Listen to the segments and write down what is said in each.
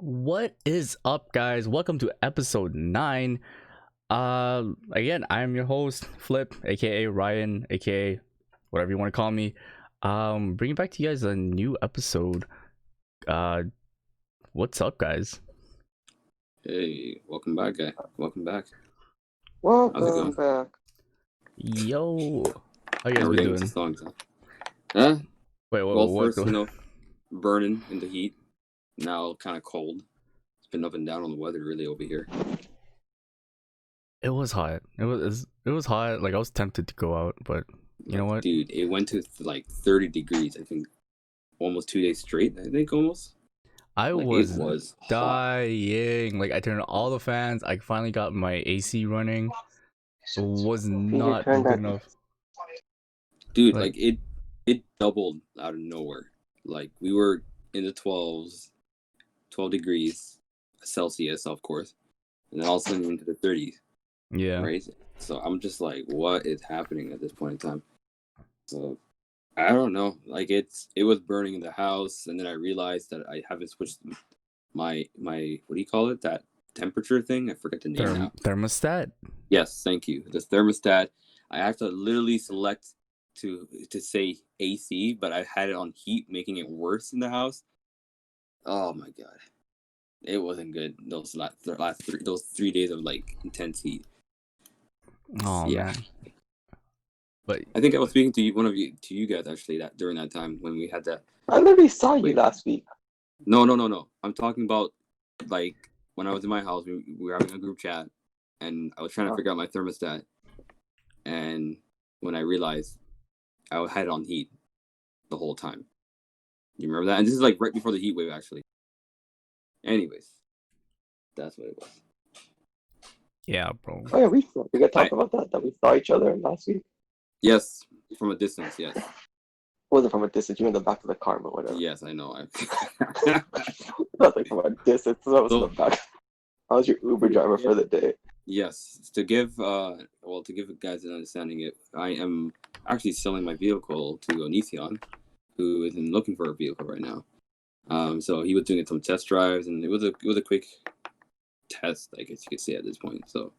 What is up, guys? Welcome to episode 9. Again, I'm your host, Flip, aka Ryan, aka whatever you want to call me. Bringing back to you guys a new episode. What's up, guys? Hey, welcome back, guy. Welcome back. Welcome back. Yo, how you guys We're been getting doing? to songs, huh? Wait, Well, what? first, burning in the heat. Now, kind of cold. It's been up and down on the weather, really, over here. It was hot. It was hot. Like, I was tempted to go out, but you know what? Dude, it went to like 30 degrees, I think, almost 2 days straight, I think, almost. I Like, was it was hot. dying. Like, I turned on all the fans. I finally got my AC running. It was not good enough. Dude, like it doubled out of nowhere. Like, we were in the 12 degrees Celsius, of course, and then all of a sudden into the 30s. Yeah. Right? So I'm just like, what is happening at this point in time? So I don't know. Like, it was burning in the house, and then I realized that I haven't switched my what do you call it? That temperature thing? I forget the name now. Thermostat. Yes, thank you. The thermostat. I have to literally select to say AC, but I had it on heat, making it worse in the house. Oh my god, it wasn't good. Those last 3 days of like intense heat. Oh Yeah. man. But I think I was speaking to you guys actually that during that time when we had that. I literally saw you last week. No. I'm talking about like when I was in my house. We were having a group chat, and I was trying to figure out my thermostat. And when I realized I had it on heat the whole time. You remember that? And this is like right before the heat wave, actually. Anyways, that's what it was. yeah, bro. Oh yeah, we got to talk about that we saw each other last week. Yes, from a distance, yes. Wasn't from a distance, you were in the back of the car, but whatever. Yes, I know. Nothing from a distance. That was in the back. I was your Uber driver for the day. Yes, to give guys an understanding, I am actually selling my vehicle to Onision, who is looking for a vehicle right now. So he was doing some test drives, and it was a quick test, I guess you could say at this point. So,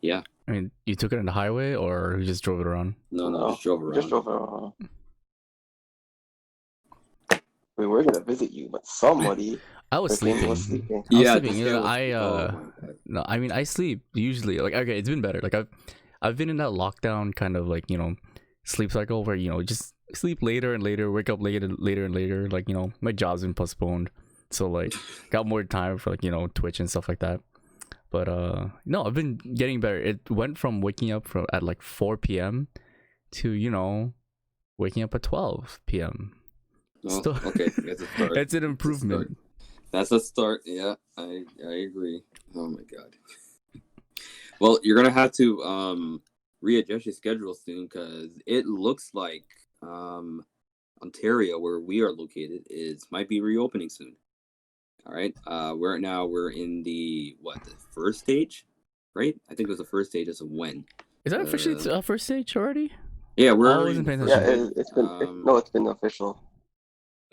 yeah. I mean, you took it on the highway, or you just drove it around? No, just drove around. We were gonna visit you, but somebody. I was sleeping. Yeah, no, I mean, I sleep usually. Like, okay, it's been better. Like, I've been in that lockdown kind of like, sleep cycle where, just sleep later and later, wake up later and later. Like, my job's been postponed, so like got more time for like, Twitch and stuff like that. But no, I've been getting better. It went from waking up at like 4 p.m. to waking up at 12 p.m. Oh, okay, that's a start. It's an improvement. That's a start. Yeah, I agree. Oh my god. Well, you're gonna have to readjust your schedule soon, because it looks like Ontario, where we are located, might be reopening soon. All right. We're in the first stage, right? I think it was the first stage as of when. Is that officially first stage already? Yeah, we're. I wasn't paying attention. Yeah, it's been official.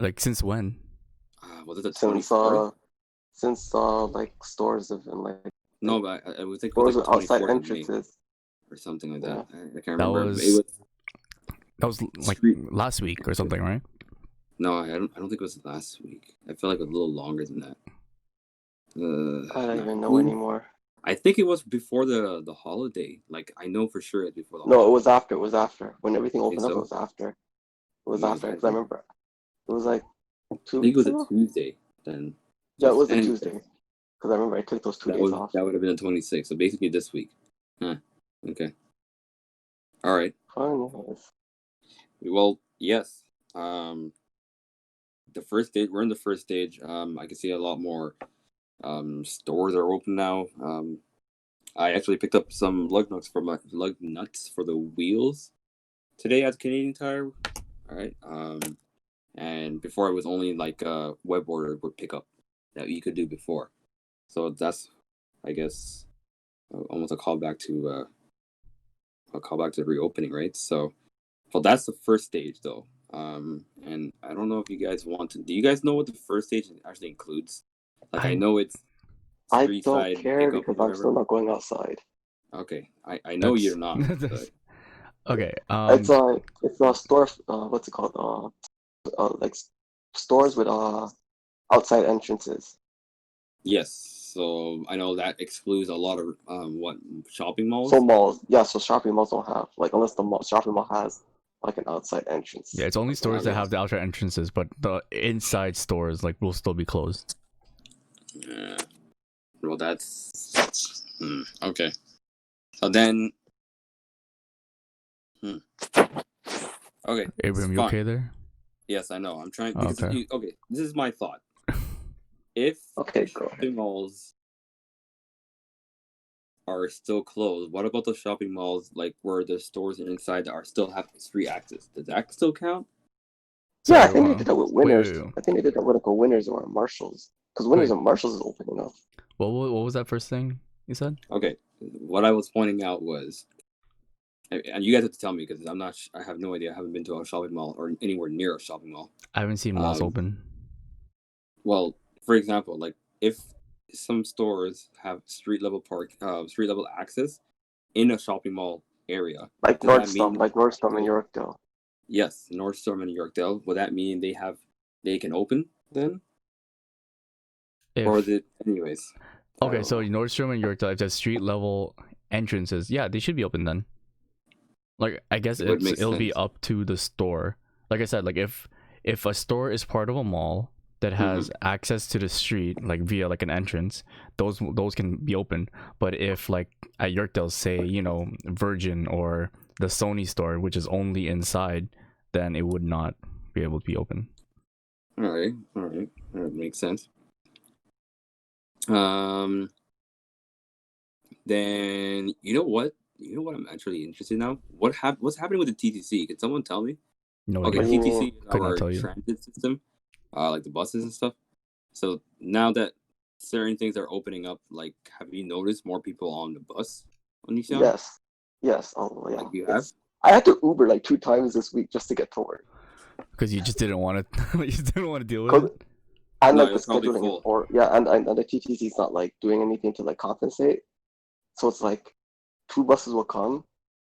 Like, since when? Was it the 24th? Since like stores have been like. No, but I would think stores it was outside entrances or something like that. Yeah. I can't remember. That was like last week or something, right? No, I don't think it was last week. I feel like it was a little longer than that. I don't even know anymore. I think it was before the holiday. Like, I know for sure it's before the holiday. No, it was after. It was after. When everything opened up, it was after. It was after, because I remember it was like 2 weeks ago? I think it was a Tuesday then. Yeah, it was a Tuesday. Because I remember I took those 2 days off. That would have been the 26th. So basically this week. Huh. Okay. All right. Well, yes. The first stage. We're in the first stage. I can see a lot more stores are open now. I actually picked up some lug nuts for the wheels today at Canadian Tire. All right. And before it was only like web order pickup that you could do before. So that's, I guess, almost a callback to the reopening, right? So, well, that's the first stage though. And I don't know if you guys want to. Do you guys know what the first stage actually includes? Like, I know it's I street don't side care pickup, because I'm still not going outside. Okay, I know you're not. But... Okay. It's a store. What's it called? Like stores with outside entrances. Yes. So I know that excludes a lot of shopping malls. So malls, yeah. So shopping malls don't have like unless the shopping mall has like an outside entrance. Yeah, it's only stores that have the outside entrances, but the inside stores like will still be closed. Yeah. Well, that's okay. So then, okay. Abraham, you okay there? Yes, I know. I'm trying. Okay. This is my thought. If Go shopping malls are still closed, what about the shopping malls like where the stores inside that are still have street access? Does that still count? Yeah, I think they did that with Winners. Wait. I think they did that with like Winners or Marshalls because Winners and Marshalls is opening up. What was that first thing you said? Okay, what I was pointing out was, and you guys have to tell me because I'm not. I have no idea. I haven't been to a shopping mall or anywhere near a shopping mall. I haven't seen malls open. Well, for example, like if some stores have street level access in a shopping mall area, like Nordstrom in Yorkdale. Yes, Nordstrom in Yorkdale. Would that mean they can open then? Or is it anyways? Okay, so Nordstrom and Yorkdale, if there's street level entrances, yeah, they should be open then. Like I guess it'll be up to the store. Like I said, like if a store is part of a mall that has access to the street, like via like an entrance, those can be open. But if like at Yorkdale, say, you know, Virgin or the Sony store, which is only inside, then it would not be able to be open. All right, that makes sense. Then you know what I'm actually interested now. What's happening with the TTC? Can someone tell me? No. Okay, TTC is Could our not tell you. transit system, like the buses and stuff. So now that certain things are opening up, like have you noticed more people on the bus on these Yes. Oh yeah. Like you have? I had to Uber like 2 times this week just to get to work. Because you just didn't want to. You just didn't want to deal with it. And like the scheduling, and the TTC is not like doing anything to like compensate. So it's like 2 buses will come,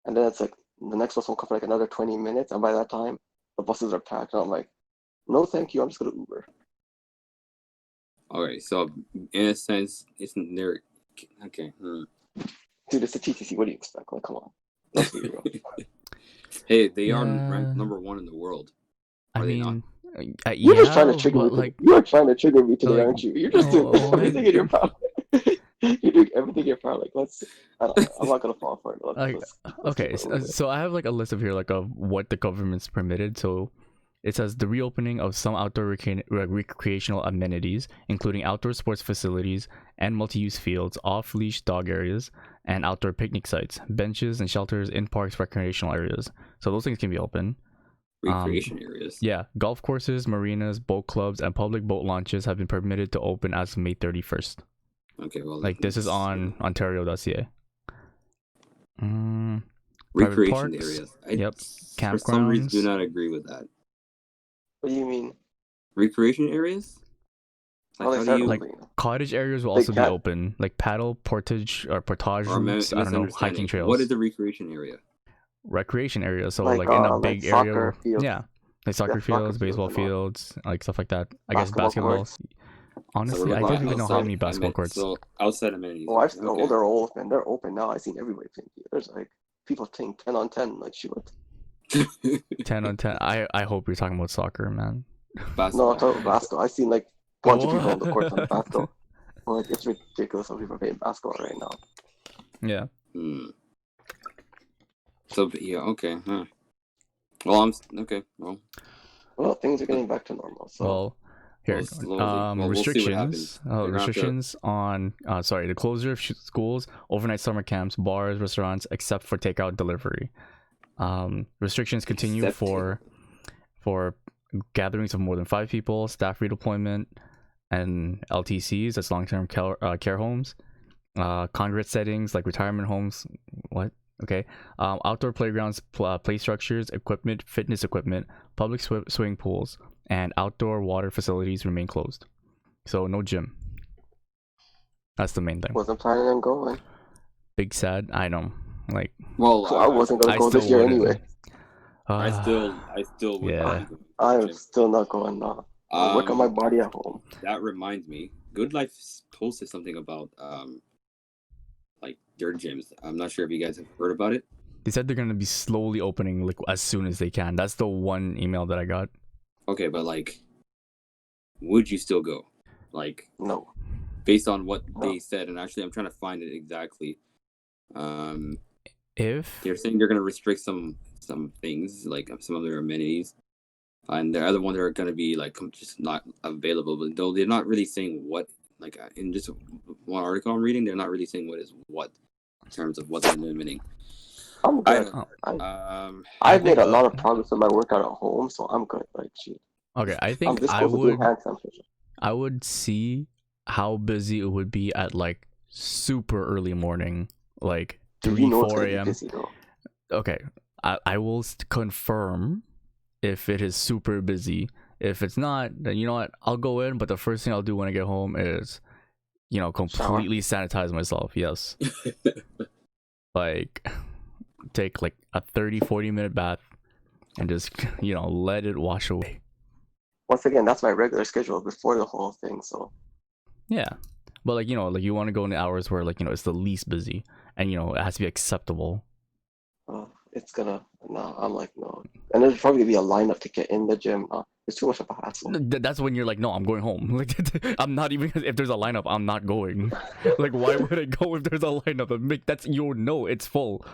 and then it's like the next bus will come for like another 20 minutes, and by that time the buses are packed. And I'm like, no, thank you. I'm just gonna Uber. Alright, so in a sense, isn't there? Okay. Dude, it's the TTC. What do you expect? Like, come on. Let's be real. Hey, they are ranked number 1 in the world. I mean, you're just trying to trigger me. Like, you're trying to trigger me today, aren't you? You're just doing everything in your power. You're doing everything in your power. Like, I'm not gonna fall for it. Let's okay, so I have like a list of here like of what the government's permitted. So it says the reopening of some outdoor recreational amenities, including outdoor sports facilities and multi-use fields, off-leash dog areas, and outdoor picnic sites, benches and shelters in parks, recreational areas. So those things can be open. Recreation areas. Yeah, golf courses, marinas, boat clubs, and public boat launches have been permitted to open as of May 31st. Okay, well, like this is on Ontario.ca. Recreation areas. Yep. Campgrounds. For some reason, do not agree with that. What do you mean? Recreation areas? Like cottage areas will also be open, like paddle, portage routes. I don't know, hiking trails. What is the recreation area? Recreation area, so like in a big area. Yeah, like soccer fields, baseball fields, like stuff like that. I guess basketball. Honestly, I don't even know how many basketball courts. So outside amenities. Oh, they're all open. They're open now. I've seen everybody playing. There's like people playing 10 on 10. Like shoot. 10 on 10. I hope you're talking about soccer, man. Basketball. No, I'm talking about basketball. I've seen like a bunch of people on the court on basketball. Like it's ridiculous how people are playing basketball right now. Yeah. So yeah, okay. Well, I'm okay. Well, things are getting back to normal. So. Well, Here, Well, slowly. Well, we'll see what happens. restrictions. They're gonna have to- Restrictions on. Sorry, the closure of schools, overnight summer camps, bars, restaurants, except for takeout delivery. Restrictions continue Except for gatherings of more than 5 people, staff redeployment, and LTCs. That's long-term care homes. Congregate settings like retirement homes. What? Okay. Outdoor playgrounds, play structures, equipment, fitness equipment, public swimming pools, and outdoor water facilities remain closed. So no gym. That's the main thing. Wasn't planning on going. Big sad. I know. Like. Well, So I wasn't gonna go this year anyway. I still would. Yeah. I am still not going now. I work on my body at home. That reminds me, Good Life posted something about like their gyms. I'm not sure if you guys have heard about it. They said they're gonna be slowly opening like as soon as they can. That's the one email that I got. Okay, but like, would you still go? Like, No. based on what they said, and actually, I'm trying to find it exactly. If They're saying they're gonna restrict some things, like some of their amenities, and there are other ones that are gonna be like just not available. But though they're not really saying what. Like in just one article I'm reading, they're not really saying what is what in terms of what they're limiting. I'm good. I've made a lot of progress with my workout at home, so I'm good. Like, shit. Okay, I think I would. Handstand push-ups. I would see how busy it would be at like super early morning, like 3, 4 a.m. Okay, I will confirm if it is super busy. If it's not, then you know what? I'll go in, but the first thing I'll do when I get home is, completely sanitize myself. Yes. Like, take like a 30-40 minute bath and just, let it wash away. Once again, that's my regular schedule before the whole thing, so. Yeah. But like, you want to go in the hours where like, it's the least busy and, it has to be acceptable. It's gonna, no, I'm like, no. And there's probably gonna be a lineup to get in the gym. It's too much of a hassle. That's when you're like, no, I'm going home. Like, I'm not even, if there's a lineup, I'm not going. Like, why would I go if there's a lineup? That's, it's full.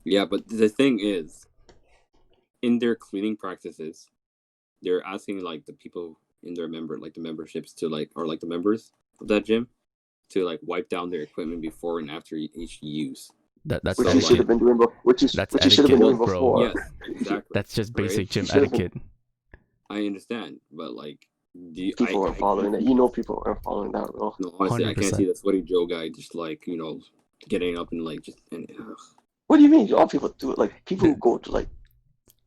Yeah, but the thing is, in their cleaning practices, they're asking like the people in their the memberships to like, or like the members of that gym to like wipe down their equipment before and after each use. That's which you should have been doing. Which you should have been doing before. Yes, exactly. That's just basic gym etiquette. I understand, but like, people are following it. People are following that rule. No, honestly, 100%. I can't see the sweaty Joe guy just like getting up and like just. What do you mean? All people do it. Like people who go to like.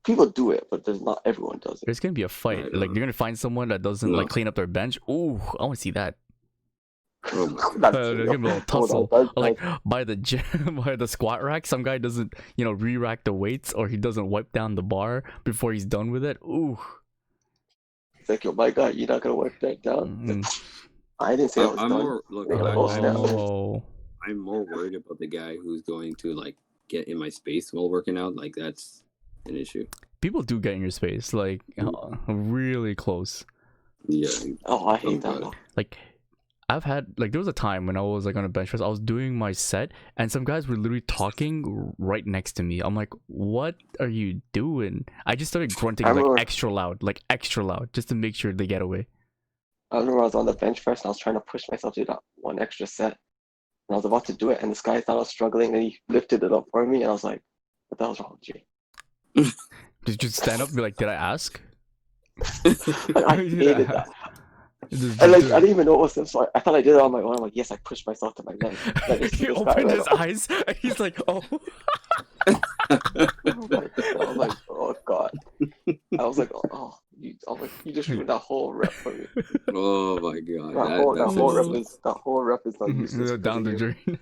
People do it, but there's not everyone does it. There's gonna be a fight. Like you're gonna find someone that doesn't like clean up their bench. Ooh, I want to see that. There's gonna be a little tussle. Like by the gym, by the squat rack, some guy doesn't, re-rack the weights, or he doesn't wipe down the bar before he's done with it. Ooh. It's like, oh my god, you're not gonna wipe that down. I didn't say I was done. I'm more worried about the guy who's going to like get in my space while working out. Like that's an issue. People do get in your space, like really close. Yeah. Oh, I hate that. Like. I've had like there was a time when I was like on a bench press, I was doing my set and some guys were literally talking right next to me. I'm like, what are you doing? I just started grunting extra loud, just to make sure they get away. I remember I was on the bench press and I was trying to push myself to that one extra set. And I was about to do it and this guy thought I was struggling and he lifted it up for me and I was like, what the hell's wrong with you? Did you stand up and be like, did I ask? I hated that. And like I didn't even know it was him, so I thought I did it on my own. I'm like, yes, I pushed myself to my leg. He opened his eyes and he's like, oh. I was like, oh god. I was like, you just ruined that whole rep for me. Oh my god. That whole rep is not useless. Down the drain.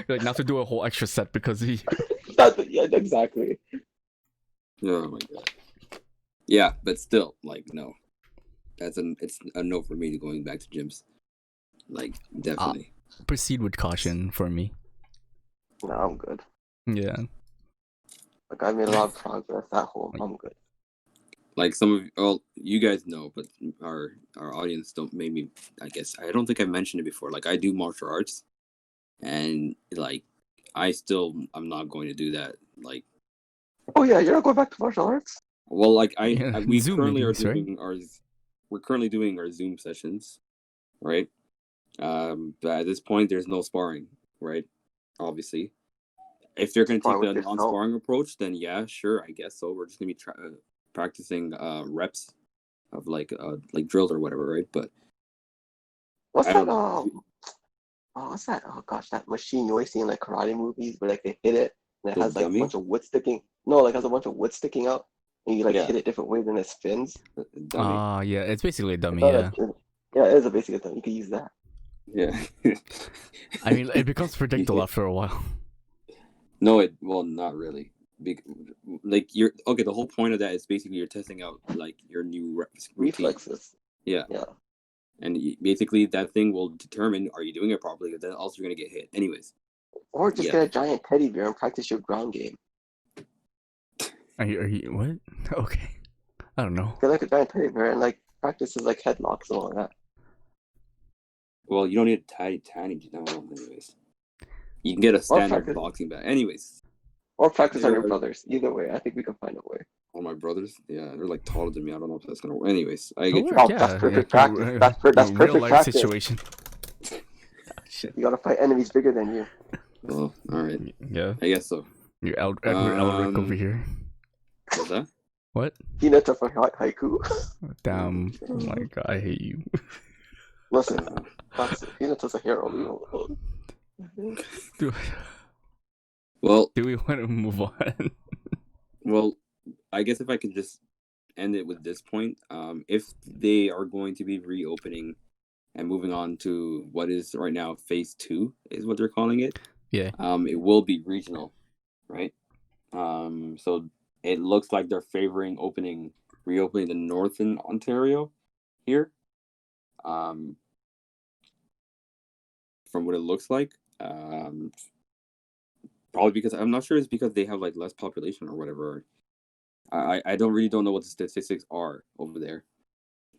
Like not to do a whole extra set because he. Yeah, exactly. Oh my god. Yeah, but still, like, no. It's a no for me to going back to gyms. Like, definitely. Proceed with caution for me. No, I'm good. Yeah. Like, I made a lot of progress at home. I'm good. Like you guys know, but our audience don't maybe, I guess, I don't think I mentioned it before. Like, I do martial arts. And, like, I'm not going to do that. Like. Oh, yeah, you're not going back to martial arts? Well, like, we currently are doing ours. we're currently doing our Zoom sessions, right? But at this point, there's no sparring, right? Obviously, if they're going to take the non-sparring approach, then yeah, sure, I guess so. We're just going to be practicing reps of like drills or whatever, right? But what's that? What's that? Oh gosh, that machine you always see in like karate movies where like they hit it and it has like a bunch of wood sticking. No, like has a bunch of wood sticking out, and you like hit it different ways and it spins. Yeah, it's basically a dummy. Yeah. Yeah, it is basically a dummy. You can use that. Yeah. I mean, it becomes predictable after a while. No, not really. Like the whole point of that is basically you're testing out like your new reflexes. Yeah. And basically that thing will determine, are you doing it properly? Because then also you're gonna get hit anyways. Or just get a giant teddy bear and practice your ground game. Are you what? Okay, I don't know. Get like a giant teddy bear and like practices like headlocks and all that. Well, you don't need a tiny anyways. You can get a standard boxing bag. Anyways. Or practice on your brothers. Either way, I think we can find a way. On my brothers? Yeah, they're like taller than me. I don't know if that's gonna work. Anyways, I get that's perfect practice. That's perfect real life practice. Situation. Shit. You gotta fight enemies bigger than you. Well, alright. Yeah. I guess so. You're Edward Elric over here. What's that? What? Hinata for haiku. Damn. Oh my god, I hate you. Listen, Hinata's a hero. Well, do we want to move on? Well, I guess if I could just end it with this point, if they are going to be reopening and moving on to what is right now phase 2 is what they're calling it. Yeah. It will be regional, right? So it looks like they're favoring reopening the Northern Ontario here. From what it looks like. Probably because I'm not sure it's because they have like less population or whatever. I don't know what the statistics are over there,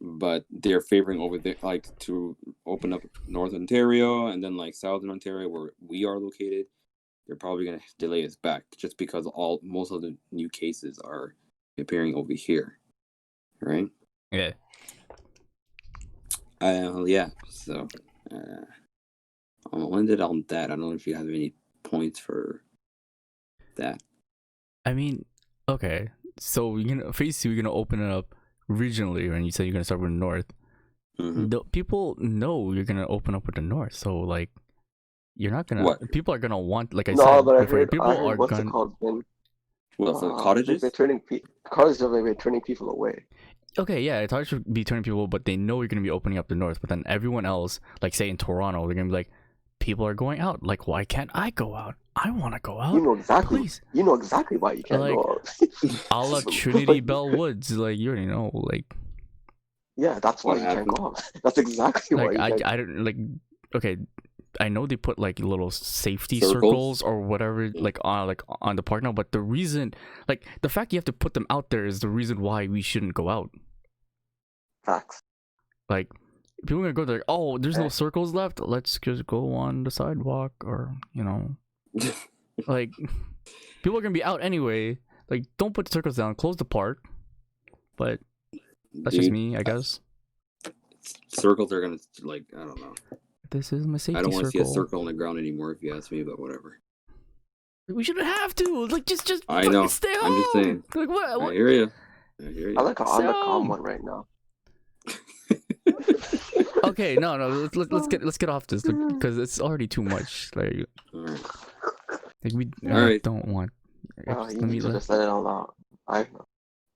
but they're favoring over there like to open up North Ontario and then like Southern Ontario where we are located. They're probably gonna delay us back just because most of the new cases are appearing over here, right? Yeah. Yeah. So I'll end it on that. I don't know if you have any points for that. I mean, okay. So phase 2, you're gonna open it up regionally, and you said you're gonna start with the North. Mm-hmm. People know you're gonna open up with the North, so like, you're not gonna. What? People are gonna want, like I said before. People are what's gonna. It called, Ben? Well, for the cottages, they've been turning people away. Okay, yeah, it's hard to be turning people, but they know you're gonna be opening up the North. But then everyone else, like say in Toronto, they're gonna be like, people are going out. Like, why can't I go out? I want to go out. You know exactly. Please. You know exactly why you can't go out. A la Trinity Bell Woods, like you already know, like. Yeah, that's why you can't go out. That's exactly why. I don't like. Okay, I know they put like little safety circles or whatever, like on the park now. But the reason, like the fact you have to put them out there, is the reason why we shouldn't go out. Facts. Like. People are gonna go there. Oh, there's no circles left. Let's just go on the sidewalk, or like people are gonna be out anyway. Like, don't put the circles down. Close the park. But that's just me, I guess. Circles are gonna I don't know. This is my safety. I don't want to see a circle on the ground anymore, if you ask me. But whatever. We shouldn't have to. Like, just. I know. Stay home. I'm just saying. Like, what? I hear you. I like on the calm one right now. Okay, no, let's get off this because it's already too much. Like we don't want. You just let it all out.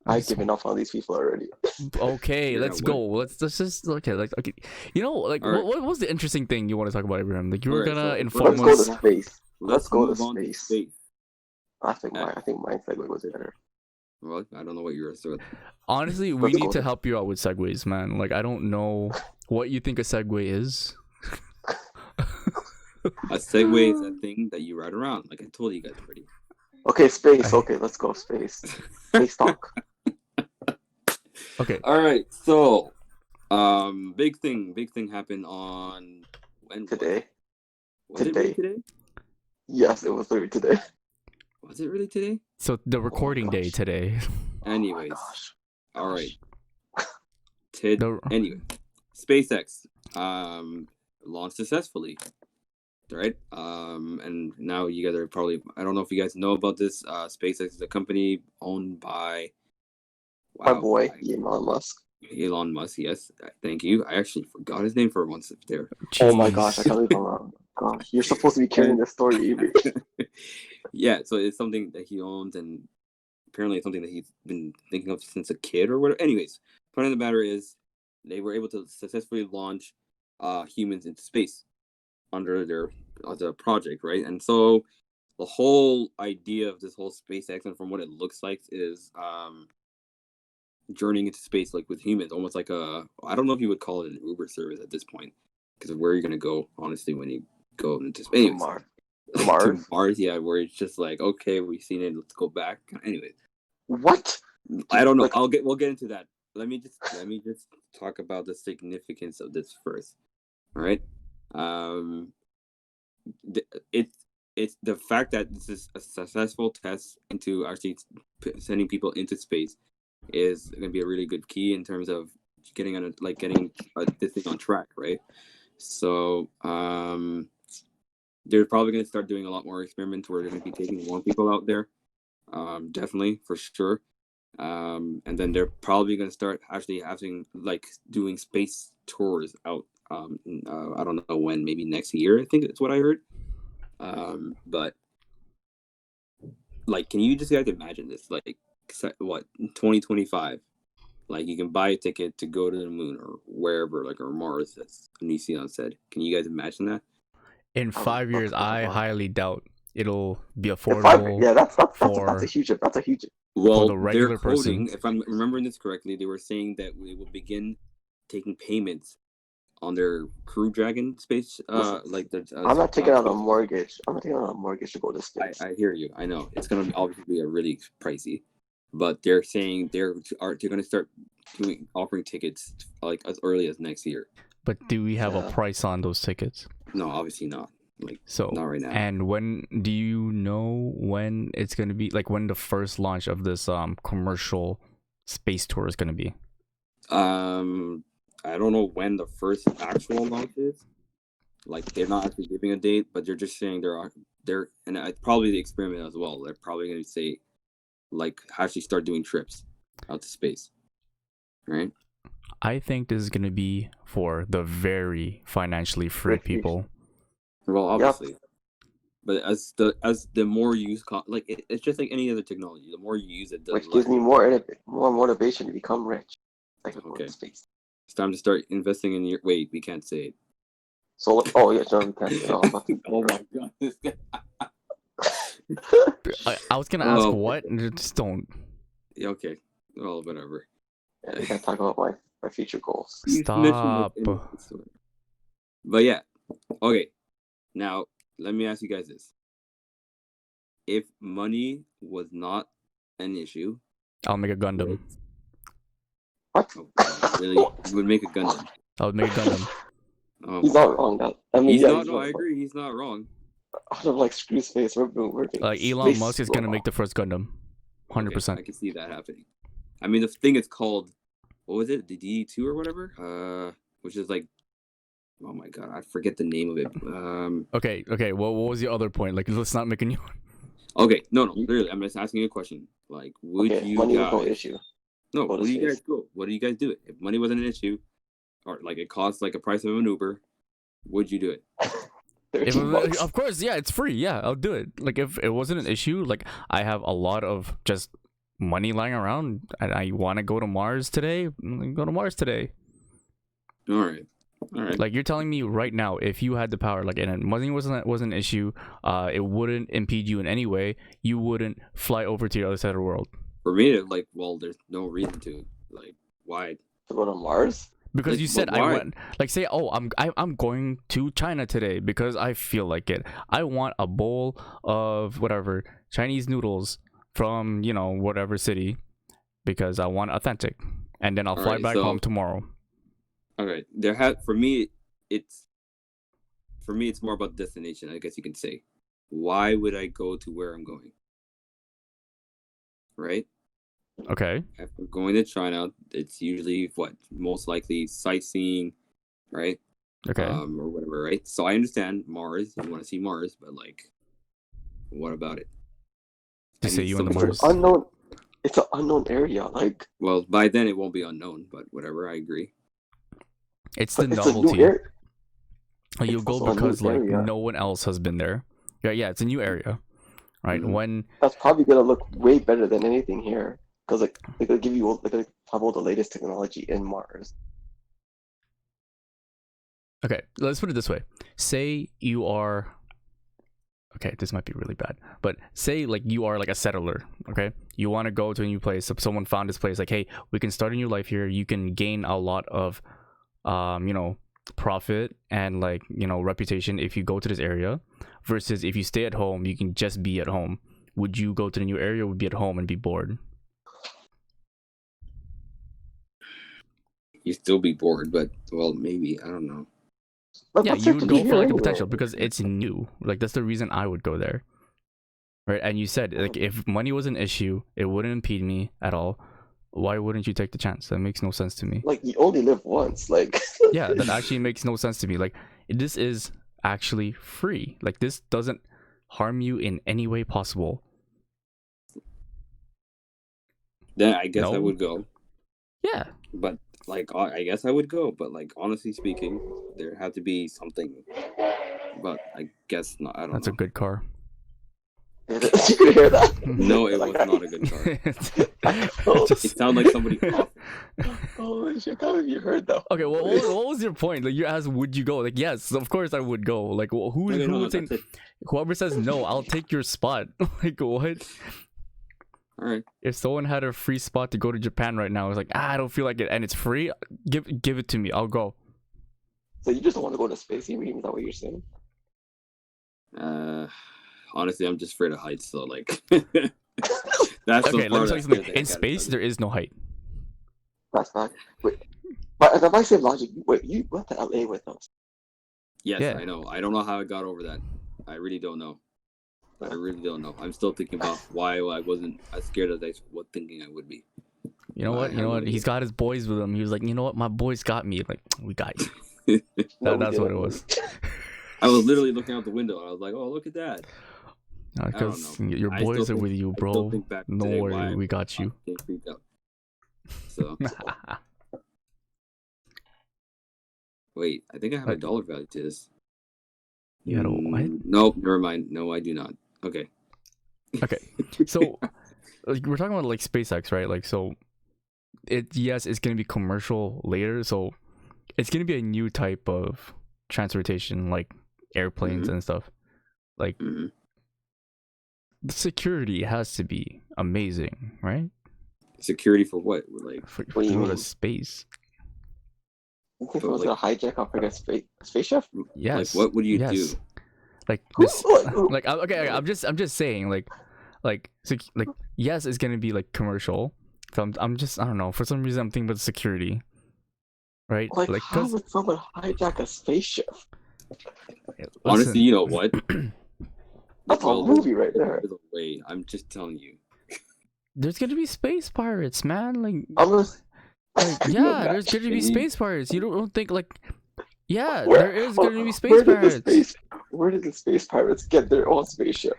I've given up on these people already. Okay, let's go. Let's just okay. Like okay, what was the interesting thing you want to talk about, Abraham? Like you were gonna inform us. Let's go to space. Let's go to space. I think my segue was better. Well, I don't know what you were saying. Honestly, we need to help you out with segues, man. Like, I don't know what you think a segue is. A segue is a thing that you ride around. Like I told you guys already. Okay, space. Okay, let's go space. Space talk. Okay. All right. So, big thing happened on Wednesday. Today. Was it really today? Yes, it was literally today. Was it really today? So the recording day today. Anyways, all right. Anyway, SpaceX launched successfully, right? And now you guys are probably, I don't know if you guys know about this. SpaceX is a company owned by my boy Elon Musk. Elon Musk, yes. Thank you. I actually forgot his name for once there. Jeez. Oh my gosh, I can't believe I'm wrong. Gosh, you're supposed to be carrying this story, Avery. Yeah, so it's something that he owns, and apparently it's something that he's been thinking of since a kid or whatever. Anyways, point of the matter is they were able to successfully launch humans into space under their project, right? And so the whole idea of this whole SpaceX, and from what it looks like, is journeying into space, like with humans, almost like I don't know if you would call it an Uber service at this point, because of where you're gonna go, honestly, when you go into space. Mars. To Mars, yeah, where it's just like, okay, we've seen it, let's go back. Anyways, what? I don't know. We'll get into that. Let me just talk about the significance of this first. All right. It's the fact that this is a successful test into actually sending people into space is going to be a really good key in terms of getting this thing on track, right? So they're probably going to start doing a lot more experiments where they're going to be taking more people out there, definitely, for sure. And then they're probably going to start actually having doing space tours out. I don't know when, maybe next year, I think that's what I heard. But can you just guys imagine this? What, 2025? You can buy a ticket to go to the moon or wherever, or Mars, as New Zealand said. Can you guys imagine that? In 5 years, I highly doubt it'll be affordable. Yeah, that's a huge. Well, for the regular person. If I'm remembering this correctly, they were saying that we will begin taking payments on their Crew Dragon space. I'm not taking out a mortgage. I'm not taking out a mortgage to go to space. I hear you. I know it's gonna obviously be a really pricey, but they're saying they're gonna start offering tickets as early as next year. But do we have a price on those tickets? No, obviously not. Not right now. And when do you know when it's gonna be? When the first launch of this commercial space tour is gonna be? I don't know when the first actual launch is. They're not actually giving a date, but they're just saying they're and probably the experiment as well. They're probably gonna say actually start doing trips out to space, right? I think this is gonna be for the very financially free people. Well, obviously, but as the more you use, it's just like any other technology. The more you use it, which gives me more motivation to become rich. Okay, space. It's time to start investing in your. Wait, we can't say it. So, we can't say it. Oh my god, this guy. I was gonna ask what, and just don't. Yeah, okay. Well, whatever. Yeah, we can't talk about my future goals. Stop. But yeah, okay. Now, let me ask you guys this. If money was not an issue... I'll make a Gundam. What? Oh, really? You would make a Gundam? I would make a Gundam. He's not wrong. I agree. He's not wrong. Out of screw space, we're working. Elon Musk is going to make the first Gundam. 100%. Okay, I can see that happening. I mean, the thing is called... What was it? The D2 or whatever? Which is oh my god, I forget the name of it. Okay. What was the other point? Let's not make a new one. Okay, no, literally, I'm just asking you a question. Would you money guys? No issue. No, would you guys go? What do you guys do? If money wasn't an issue, or it costs a price of an Uber, would you do it? Of course, yeah, it's free. Yeah, I'll do it. If it wasn't an issue, I have a lot of just money lying around, and I want to go to Mars today. Go to Mars today. All right. You're telling me right now, if you had the power, and money wasn't an issue, it wouldn't impede you in any way. You wouldn't fly over to the other side of the world. For me, there's no reason to. Why? To go to Mars? Because you said I went. Say, I'm going to China today because I feel like it. I want a bowl of whatever Chinese noodles from whatever city because I want authentic, and then I'll fly back home tomorrow. Okay, for me it's more about destination, I guess you can say. Why would I go to where I'm going? Right? Okay. If we're going to China, it's usually what most likely sightseeing, right? Okay. Or whatever, right? So I understand Mars. You want to see Mars, but like, what about it? To say you on the It's Mars. an unknown. It's an unknown area. Like, well, by then it won't be unknown, but whatever. I agree. It's the it's a new novelty. area. You It's go also a new because like area. no one else has been there. Yeah, it's a new area, right? Mhm. When That's probably gonna look way better than anything here, because like they're gonna give you, they're gonna have all the latest technology in Mars. okay, let's put it this way. Say you are okay, this might be really bad, but say like you are like a settler, okay? You want to go to a new place. So someone found this place, like, hey, we can start a new life here. You can gain a lot of, profit and like reputation if you go to this area, versus if you stay at home, you can just be at home. Would you go to the new area? Or would be at home and be bored? You still be bored, but well, maybe I don't know. But Yeah, that's you it to would be go for here like the anyway. potential because it's new. Like that's the reason I would go there, right? And you said like if money was an issue, it wouldn't impede me at all. Why wouldn't you take the chance? That makes no sense to me. Like you only live once. Like Yeah, that actually makes no sense to me. Like this is actually free. Like this doesn't harm you in any way possible. Then I guess I No? would go. Yeah. But like, I guess I would go. But like, honestly speaking, there had to be something. But I guess not. I don't That's know. a good car. you could hear that. No, it was Like, not a good car. Oh, It sounded like somebody off. oh shit! How have you heard that? Okay, well, what was your point? Like you asked, would you go? Like yes, of course I would go. Like who Okay, no, would say? that's it. Whoever says no, I'll take your spot. Like what? All right. If someone had a free spot to go to Japan right now, it's like I don't feel like it, and it's free. Give it to me. I'll go. So you just don't want to go to space? You mean, is that what you're saying? Honestly, I'm just afraid of heights. So like, that's Okay, let me the tell part you something. In space, there is no height. That's fact. Wait, but if I say logic, wait, you went to LA with us. Yes, Yeah. I know. I don't know how I got over that. I really don't know. I really don't know. I'm still thinking about why I wasn't as scared as I was thinking I would be. You know what? You know what? He's got his boys with him. He was like, you know what? My boys got me. Like, we got you. No, That's what it was. I was literally looking out the window and I was like, oh, look at that. Because your boys are with you, bro. Don't worry, we got you. Freaked out. So, wait, I think I have a dollar value to this. You had a what? Nope, never mind. No, I do not. Okay. Okay. So, like, we're talking about like SpaceX, right? Like, so yes, it's gonna be commercial later. So, it's gonna be a new type of transportation, like airplanes and stuff. Like, the security has to be amazing, right? Security for what? Like, for What do you go to mean? space. You think someone's gonna hijack off like a spaceship? Yes. Like, what would you do? Like this, like okay, I'm just saying, like, yes, it's gonna be like commercial. So I'm just, I don't know. For some reason, I'm thinking about security, right? Like how would someone hijack a spaceship? Honestly, you know what? That's a movie right there. There's a way. I'm just telling you. There's gonna be space pirates, man. Like, yeah, there's gonna be space pirates. You don't think like, yeah, where, there is gonna be space pirates. Where did the space pirates get their own spaceship?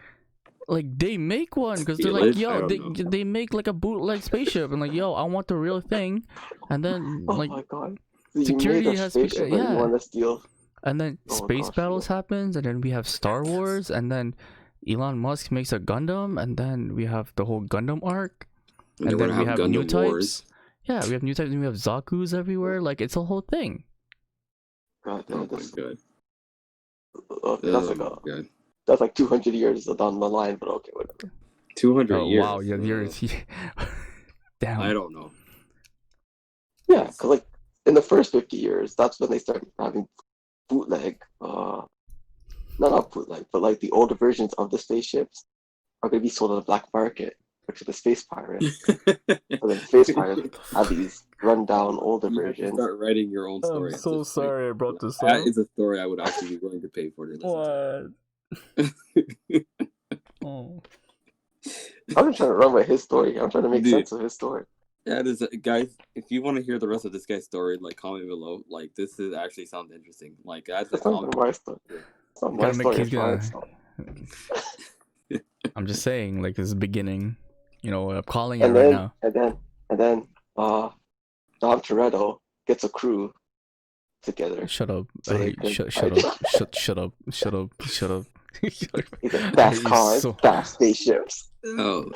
Like they make one because they're like, yo, they make like a bootleg spaceship and like, yo, I want the real thing, and then oh like, my god, so security has to be, yeah. You want to steal? And then space battles happens, and then we have Star Wars, and then Elon Musk makes a Gundam, and then we have the whole Gundam arc, and then we have Gundam new Wars. types. Yeah, we have new types, and we have Zaku's everywhere. Like it's a whole thing. God, oh my god. Okay, that's like 200 years down the line, but okay, whatever. 200 years. Wow, yeah, years. Damn. I don't know. Yeah, because like in the first 50 years, that's when they started having bootleg, not bootleg, but like the older versions of the spaceships are going to be sold on the black market, which are the space pirates. So the space pirates have these rundown older versions. Start writing your own story. I'm so sorry I brought this up. That is a story I would actually be willing to pay for to listen what? Oh. I'm just trying to run with his story. I'm trying to make Dude. sense of his story. Yeah, it is, guys. If you want to hear the rest of this guy's story, like comment below. Like this is actually sounds interesting. Like that's a It's not comment. my story. It's not my Gonna make story. he's It's mine. gonna. So. I'm just saying, like this is the beginning. You know, I'm calling it And right then, now. and then, Dom Toretto gets a crew together. Shut up. So I they hate. can Shut fight. up. Shut up. Shut up. Shut up. He's like, I fast hate you cars, so- fast spaceships. Oh.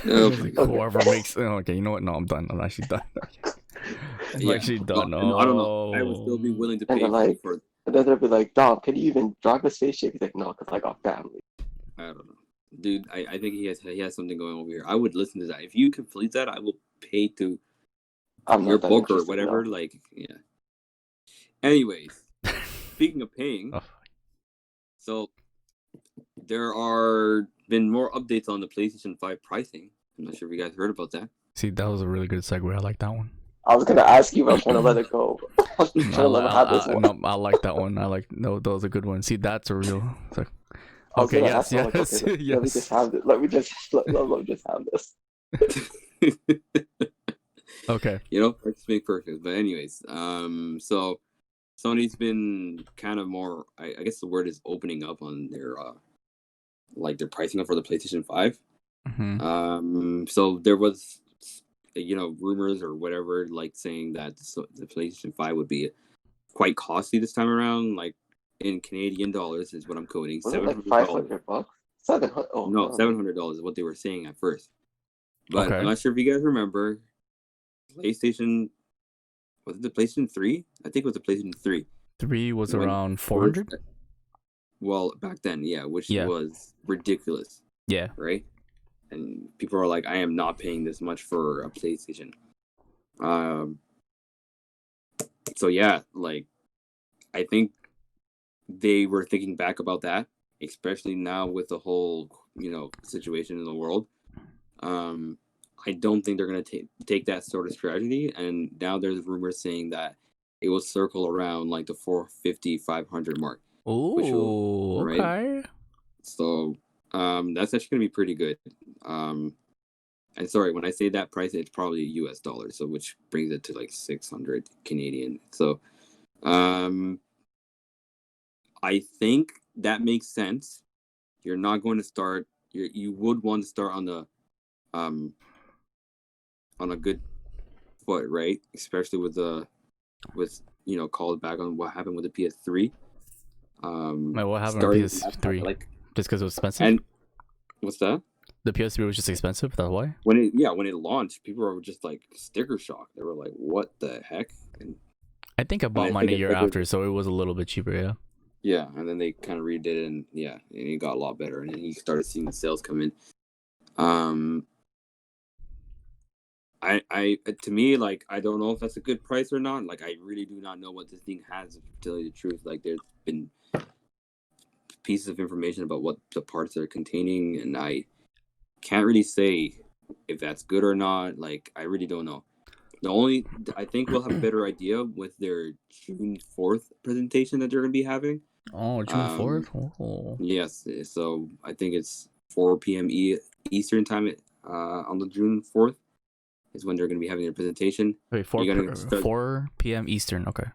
Okay. Whoever makes. Okay, you know what? No, I'm done. I'm actually done. I'm Yeah. actually done. No, I don't know. I would still be willing to And pay they're like, for. and then they'll be like, Dom, can you even drive a spaceship? He's like, no, because I got family. I don't know, dude. I think he has something going over here. I would listen to that. If you complete that, I will pay to I'm your not that book or interested, whatever. no. Like, yeah. Anyways, speaking of paying, Oh. so there are been more updates on the PlayStation 5 pricing. I'm not sure if you guys heard about that. See, that was a really good segue. I like that one. I was gonna ask you, but I'm trying to let it go. I'm trying to let him have this one. No, I like that one. I like no, that was a good one. See, that's a real. It's like, I was okay, gonna yes, ask him, like, yes, okay, let me yes. just have this. Let me just have this. Okay. You know, practice makes perfect. But anyways, so Sony's been kind of more. I guess the word is opening up on their like their pricing up for the PlayStation 5. Mm-hmm. So there was, rumors or whatever, like saying that the PlayStation 5 would be quite costly this time around, like in Canadian dollars is what I'm quoting. Was it like $700. $500? 700? Oh No, no. $700 is what they were saying at first. But Okay. I'm not sure if you guys remember, PlayStation. Was it the PlayStation 3? I think it was the PlayStation 3. 3 was When around 400. Well, back then, yeah, which Yeah. was ridiculous, Yeah. right? And people are like, I am not paying this much for a PlayStation. So yeah, like I think they were thinking back about that, especially now with the whole, situation in the world. I don't think they're gonna take that sort of strategy. And now there's rumors saying that it will circle around like the 450, 500 mark. Ooh, right? okay. So that's actually gonna be pretty good. And sorry, when I say that price, it's probably US dollars, so which brings it to like 600 Canadian. So I think that makes sense. You're not going to start. You would want to start on the on a good foot, right? Especially with called back on what happened with the PS3. Wait, what happened with PS3? Like, just because it was expensive? and what's that? The PS3 was just expensive. That's why. When it launched, people were just like sticker shock. They were like, "What the heck?" And I think I bought mine a year after, so it was a little bit cheaper. Yeah. Yeah, and then they kind of redid it, and and it got a lot better, and then you started seeing the sales come in. I to me, like, I don't know if that's a good price or not. Like, I really do not know what this thing has, to tell you the truth. Like, there's been pieces of information about what the parts are containing, and I can't really say if that's good or not. Like, I really don't know. I think we'll have a better idea with their June 4th presentation that they're going to be having. Oh, June 4th? Oh. Yes, so I think it's 4 p.m. Eastern time on the June 4th is when they're going to be having their presentation. Wait, 4 p.m. Eastern, okay.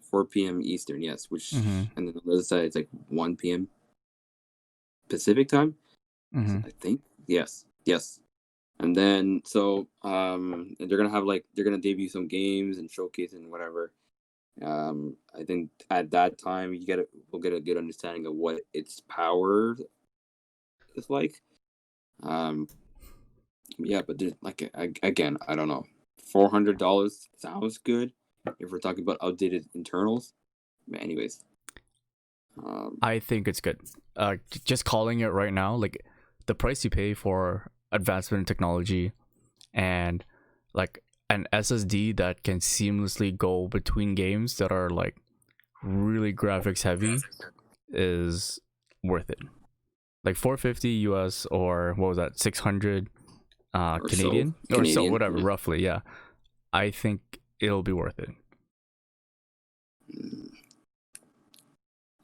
4 p.m. Eastern, yes, which, Mm-hmm. and then on the other side, it's like 1 p.m. Pacific time, Mm-hmm. I think. Yes. And then, so, they're going to debut some games and showcase and whatever. I think at that time we'll get a good understanding of what its power is like. Yeah, but like again, I don't know. $400 sounds good if we're talking about outdated internals. But anyways, I think it's good. Just calling it right now, like the price you pay for advancement in technology, and like an SSD that can seamlessly go between games that are like really graphics heavy is worth it. Like 450 US, or what was that, 600 Canadian? Or so, whatever, yeah. roughly, yeah. I think it'll be worth it.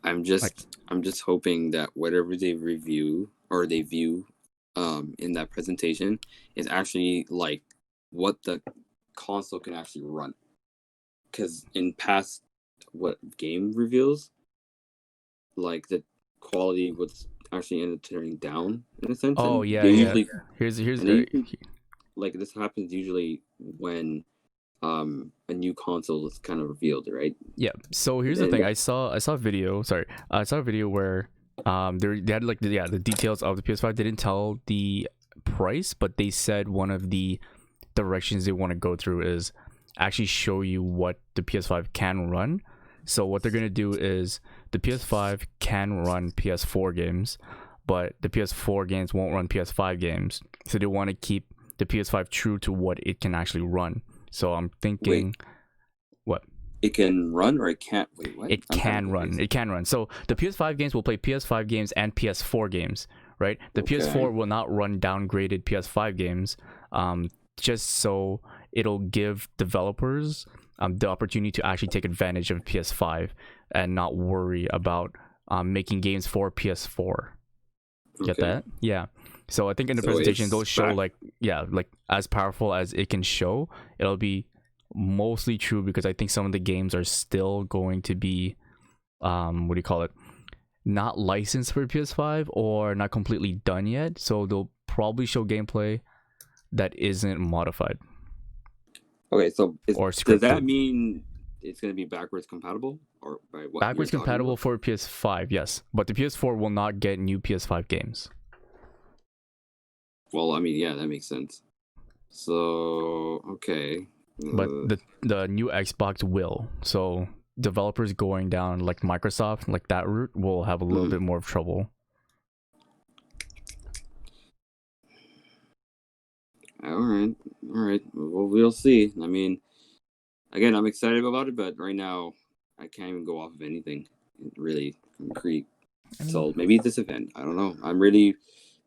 I'm just Like, I'm just hoping that whatever they review or they view in that presentation is actually like what the console can actually run. Because in past game reveals, like the quality was actually ended up turning down in a sense. oh And yeah, they yeah. usually Here's and they usually, like this happens usually when a new console is kind of revealed, right? yeah. So here's the And thing. I saw a video. Sorry, I saw a video where they had like the details of the PS5. They didn't tell the price, but they said one of the directions they want to go through is actually show you what the PS5 can run. So what they're gonna do is the PS5 can run PS4 games, but the PS4 games won't run PS5 games. So they want to keep the PS5 true to what it can actually run. So I'm thinking, what? it can run or it can't. Wait, what? It can run. It can run. So the PS5 games will play PS5 games and PS4 games, right? The PS4 will not run downgraded PS5 games, just so it'll give developers the opportunity to actually take advantage of PS5 and not worry about making games for PS4. Get that? Yeah. So I think in the presentation they'll show like as powerful as it can show. It'll be mostly true because I think some of the games are still going to be what do you call it? Not licensed for PS5 or not completely done yet. So they'll probably show gameplay that isn't modified. Okay, so does that mean it's going to be backwards compatible or by what? Backwards compatible for PS5, yes, but the PS4 will not get new PS5 games. Well, I mean, yeah, that makes sense. So, okay. But the new Xbox will. So developers going down like Microsoft, like that route, will have a little bit more of trouble. All right. Well, we'll see. I mean, again, I'm excited about it, but right now, I can't even go off of anything really concrete. So maybe this event. I don't know.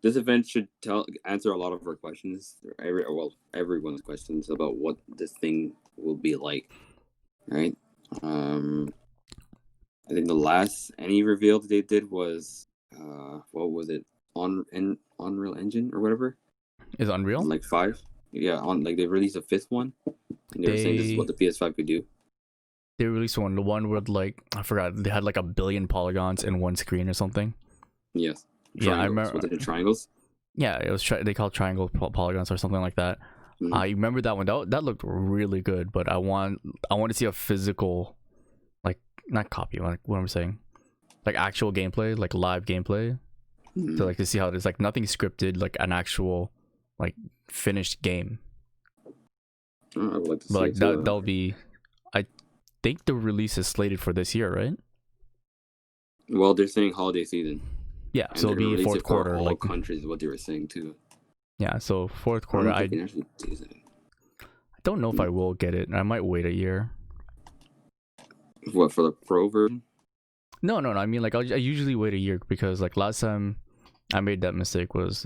This event should answer a lot of our questions. Everyone's questions about what this thing will be like, right? I think the last any reveal that they did was what was it? Unreal Engine or whatever. Is Unreal? Like 5. Yeah, they released a 5th one. And they were saying this is what the PS5 could do. They released one, the one with like I forgot, they had like 1 billion polygons in one screen or something. Yes. Triangles. Yeah, I remember. Was it the triangles? Yeah, it was. They called triangle polygons or something like that. I remember that one. That looked really good, but I want to see a physical, like not copy. Like what I'm saying, like actual gameplay, like live gameplay. So like to see how it is, like nothing scripted, like an actual, like finished game. I would like to see but like it that'll be. I think the release is slated for this year, right? Well, they're saying holiday season. Yeah, and so it'll be fourth quarter. All countries is what they were saying too. Yeah, so fourth quarter. I don't know if I will get it. I might wait a year. What, for the Pro version? No. I mean, like I usually wait a year because like last time I made that mistake was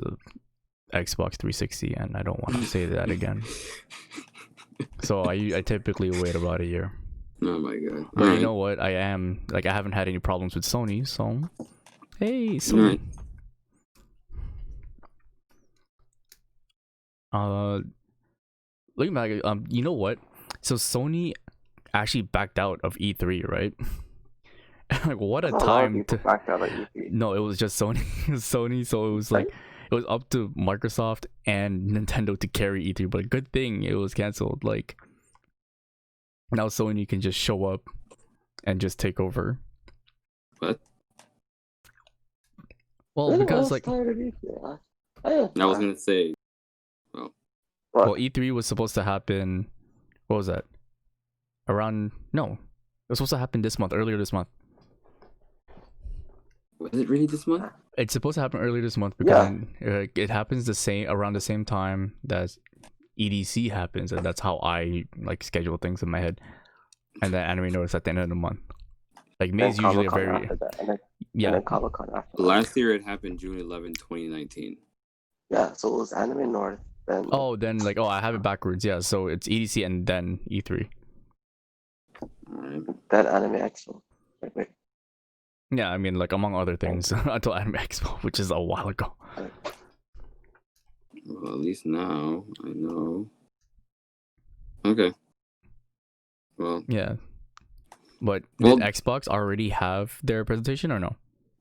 Xbox 360, and I don't want to say that again. So I typically wait about a year. Oh my god! But you know what? I haven't had any problems with Sony, so hey Sony. Looking back, you know what? So Sony actually backed out of E3, right? Like what a time to back out of E3. No, it was just Sony. Sony, so it was like it was up to Microsoft and Nintendo to carry E3, but good thing it was canceled. Like now Sony can just show up and just take over. What? Well, because like I was gonna say, well, E3 was supposed to happen. What was that? It was supposed to happen earlier this month. Was it really this month? It's supposed to happen earlier this month because it happens around the same time that EDC happens, and that's how I like schedule things in my head. And then Anime Notice at the end of the month. Like May is usually a very Last year it happened June 11, 2019. Yeah, so it was Anime North. Then I have it backwards. Yeah, so it's EDC and then E3. Then Anime Expo. Wait. Yeah, I mean, like among other things, until Anime Expo, which is a while ago. Well, at least now I know. Okay. Well. Yeah. But did Xbox already have their presentation or no?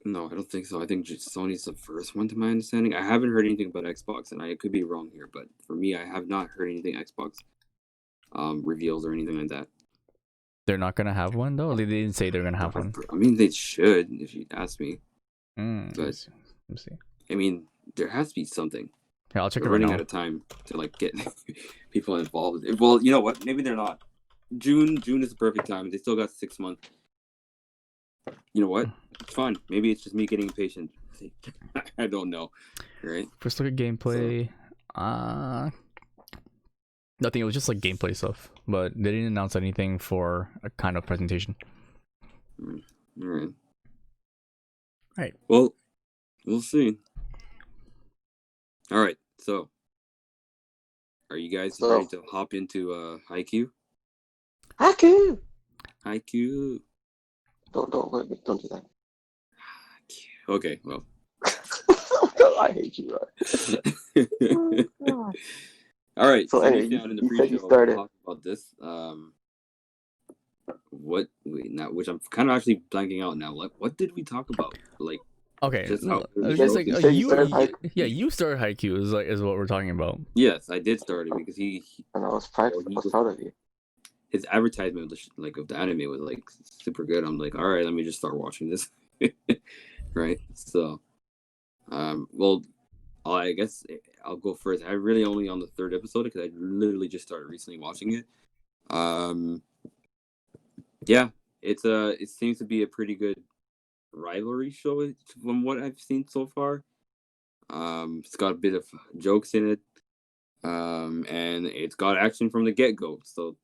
No, I don't think so. I think Sony's the first one, to my understanding. I haven't heard anything about Xbox, and I could be wrong here, but for me, I have not heard anything Xbox reveals or anything like that. They're not gonna have one though. They didn't say they're gonna have one. I mean, they should, if you ask me. But Let's see. I mean, there has to be something. Yeah, I'll check it We're right running now. out of time to like get people involved. Well, you know what? Maybe they're not. June is the perfect time. They still got 6 months. You know what? It's fine. Maybe it's just me getting impatient. I don't know. Right? First look at gameplay. Nothing. It was just like gameplay stuff, but they didn't announce anything for a kind of presentation. All right. Right. Well, we'll see. All right. So, are you guys ready to hop into Haikyuu? Haikyuu. Haikyuu. Don't do that. Okay. Well. I hate you, right? Oh, all right. So anyway, down in the you started talking about this. Which I'm kind of actually blanking out now. What did we talk about? Like, okay, just you started Haikyuu is what we're talking about. Yes, I did start it because he and I was proud of you. His advertisement of the anime was like super good. I'm like, all right, let me just start watching this. Right. So, well, I guess I'll go first. I really only on the 3rd episode because I literally just started recently watching it. Yeah, it seems to be a pretty good rivalry show from what I've seen so far. It's got a bit of jokes in it, and it's got action from the get-go. So,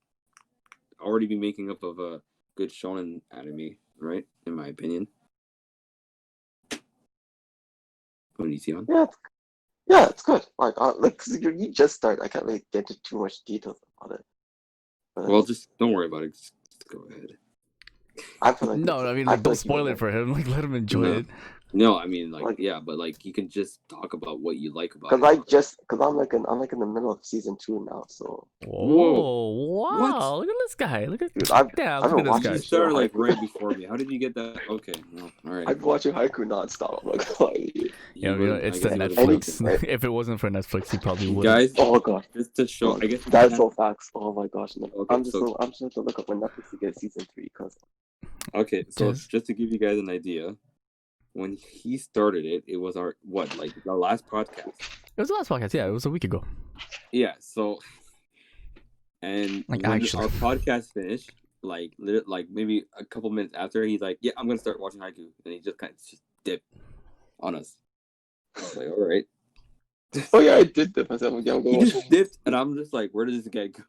already be making up of a good shonen anime, right? In my opinion. What do you see on? Yeah, it's good. Like you just started. I can't really get into too much details about it. But well, just don't worry about it. Just go ahead. I feel like no, I mean, like, don't spoil it for him. Like, let him enjoy it. No, I mean, like, yeah, but like, you can just talk about what you like about it. Because I'm like in the middle of season 2 now, so. Whoa! Wow! What? Look at this guy! Look at Dude, look at this guy! You started like right before me. How did you get that? Okay, well, all right. I've been watching Haikyuu nonstop. I'm like, yeah, it's the Netflix. Right? If it wasn't for Netflix, he probably would. Guys, oh god, just to show, I guess that's so facts. Oh my gosh, no. Okay, I'm just going to look up when Netflix to get season 3 because. Okay, so just to give you guys an idea, when he started it, it was the last podcast. It was the last podcast, yeah. It was a week ago. Yeah, so, and like when actually, our podcast finished, like maybe a couple minutes after, he's like, "Yeah, I'm gonna start watching Haikyuu," and he just kind of dipped on us. I was like, "All right." Oh yeah, I did dip myself. He just dipped, and I'm just like, "Where did this guy go?"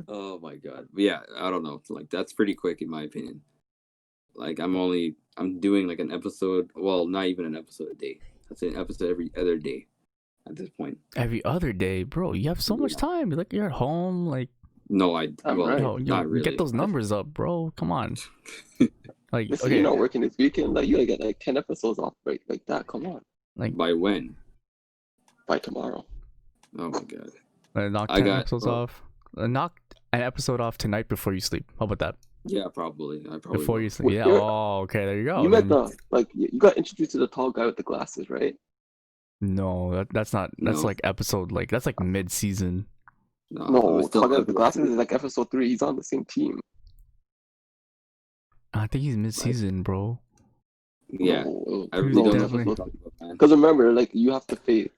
Oh my god! But yeah, I don't know. Like that's pretty quick in my opinion. Like I'm doing like an episode. Well, not even an episode a day. That's an episode every other day. At this point. Every other day, bro. You have so much time. Like you're at home. Like. No, not really. Get those numbers up, bro. Come on. Like, listen, okay. You're not working this weekend. Like you gotta get like 10 episodes off right like that. Come on. Like by when? By tomorrow. Oh my god. Knock 10 episodes off. Knock an episode off tonight before you sleep. How about that? Yeah, probably. Before you sleep. Yeah. Oh, okay. There you go. You met you got introduced to the tall guy with the glasses, right? No, that's not. That's like episode. Like that's like mid-season. No, tall guy with the glasses is like episode 3. He's on the same team. I think he's mid-season, bro. Yeah, I really don't know. Because remember, like you have to face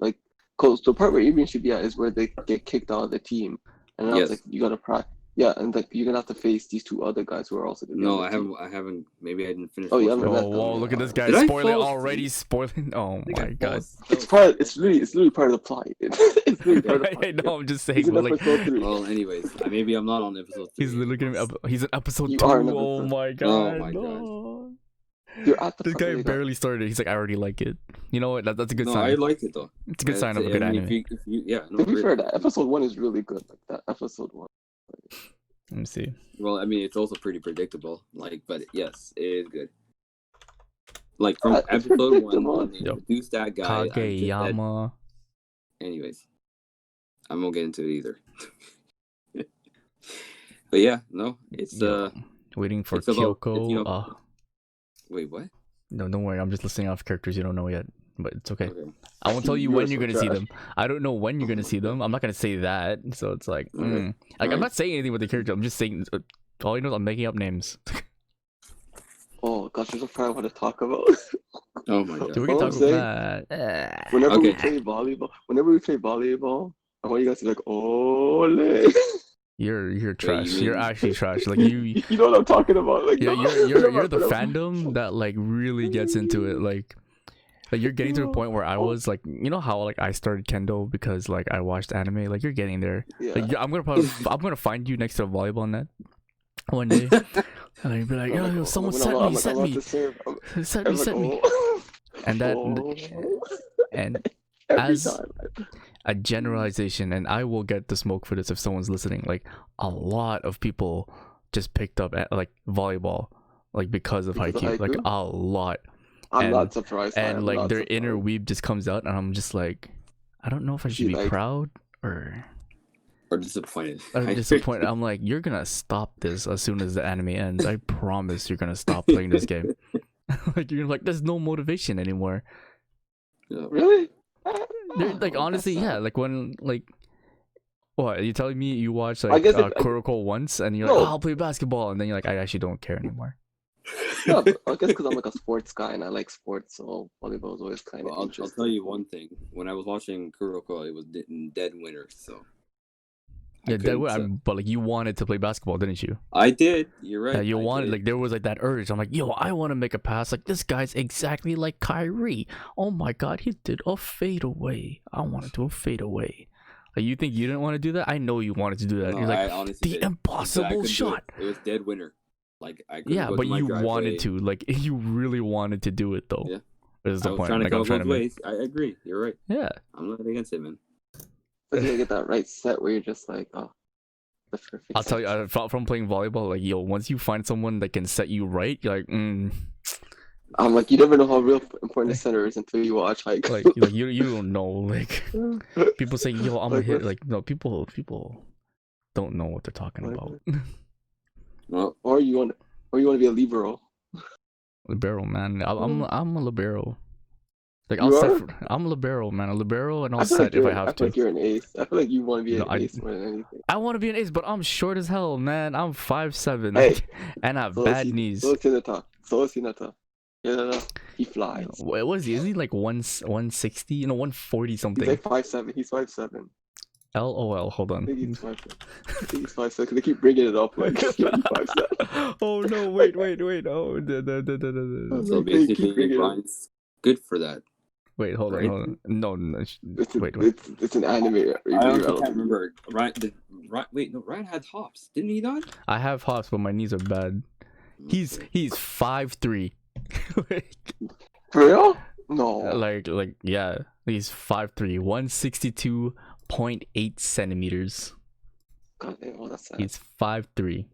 cause the part where Adrian should be at is where they get kicked out of the team, and I was like, you gotta and like you're gonna have to face these 2 other guys who are also gonna be I haven't. Maybe I didn't finish. Oh yeah, whoa! Look at this guy spoiling already. Spoiling. Oh my god! It's literally part of the plot. It's literally part of the plot. I know. I'm just saying. Well, anyways, maybe I'm not on episode 3. He's literally he's in episode 2. Oh my god! Oh my god! You're at the this guy barely started. He's like, I already like it. You know what? That's a good sign. I like it though. It's a good sign of a good anime. To be fair, that episode 1 is really good. Like that episode 1. Let me see. Well, I mean, it's also pretty predictable. Like, but yes, it is good. Like from episode 1, when they introduced that guy. Kageyama. Anyways, I won't get into it either. But yeah, no, it's waiting for Kyoko. Wait, what? No, don't worry. I'm just listing off characters you don't know yet, but it's okay. I won't tell you when you're gonna see them. I don't know when you're gonna see them. I'm not gonna say that. So it's like, like I'm not saying anything with the character. I'm just saying. All you know is I'm making up names. Oh gosh, there's a part I want to talk about. Oh my god. So we can talk about that. Whenever we play volleyball, I want you guys to be like, oh, You're trash. You're actually trash. Like you know what I'm talking about. Like, yeah, you're the fandom that like really gets into it. Like you're getting to the point where I was like, you know how like I started kendo because like I watched anime. Like you're getting there. Yeah. Like I'm gonna find you next to a volleyball net one day, and you'll be like, yo, someone set me. And that and as a generalization, and I will get the smoke for this if someone's listening, like a lot of people just picked up at, like volleyball like because of Haikyuu, like a lot. I'm not surprised. And like their inner weeb just comes out, and I'm just like, I don't know if I should be proud or disappointed. I'm like, you're gonna stop this as soon as the anime ends. I promise you're gonna stop playing this game. Like you're like, there's no motivation anymore. Yeah. Really? Like honestly, yeah. Like when like, what are you telling me? You watch like Kuroko once, and you're like, oh, I'll play basketball, and then you're like, I actually don't care anymore. Yeah, I guess because I'm like a sports guy and I like sports, so volleyball is always kind of interesting. I'll tell you one thing. When I was watching Kuroko, it was dead winter, so. Yeah, dead winter. But like, you wanted to play basketball, didn't you? I did. You're right. Yeah, you wanted. Like, there was like that urge. I'm like, yo, I want to make a pass. Like, this guy's exactly like Kyrie. Oh my god, he did a fadeaway. I want to do a fadeaway. Like, you think you didn't want to do that? I know you wanted to do that. No, you're like, the impossible shot. It was dead winter. Like I but you wanted to, like you really wanted to do it though. Yeah, is the point. I'm trying to ways. I agree. You're right. Yeah, I'm not against it, man. But you get that right set where you're just like, oh, the perfect. I'll tell you, from playing volleyball, like yo, once you find someone that can set you right, you're like, I'm like, you never know how real important the center is until you watch like you don't know. Like people say, yo, I'm gonna hit. Like no, people don't know what they're talking about. Well, or you want to be a libero. Libero, man. I'm a libero. Like I'm a libero, man. A libero, and I'll set if I have to. I feel like you're an ace. I feel like you want to be an ace more than anything. I want to be an ace, but I'm short as hell, man. I'm 5'7", and I have bad knees. So Hinata. Yeah, he flies. What is he? Is he like 160? 140 something. He's like 5'7". He's 5'7". LOL, hold on. I think he's 5'7". Because they keep bringing it up like 5'7". Oh no! Wait! Oh, so basically, Brian's good for that. Wait, hold on. No. Wait. It's an anime. I can't remember. Ryan had hops, didn't he? Not. I have hops, but my knees are bad. He's 5'3". For real? No. Like yeah. He's 5'3", 162.8 centimeters. God damn, that's sad. He's 5'3".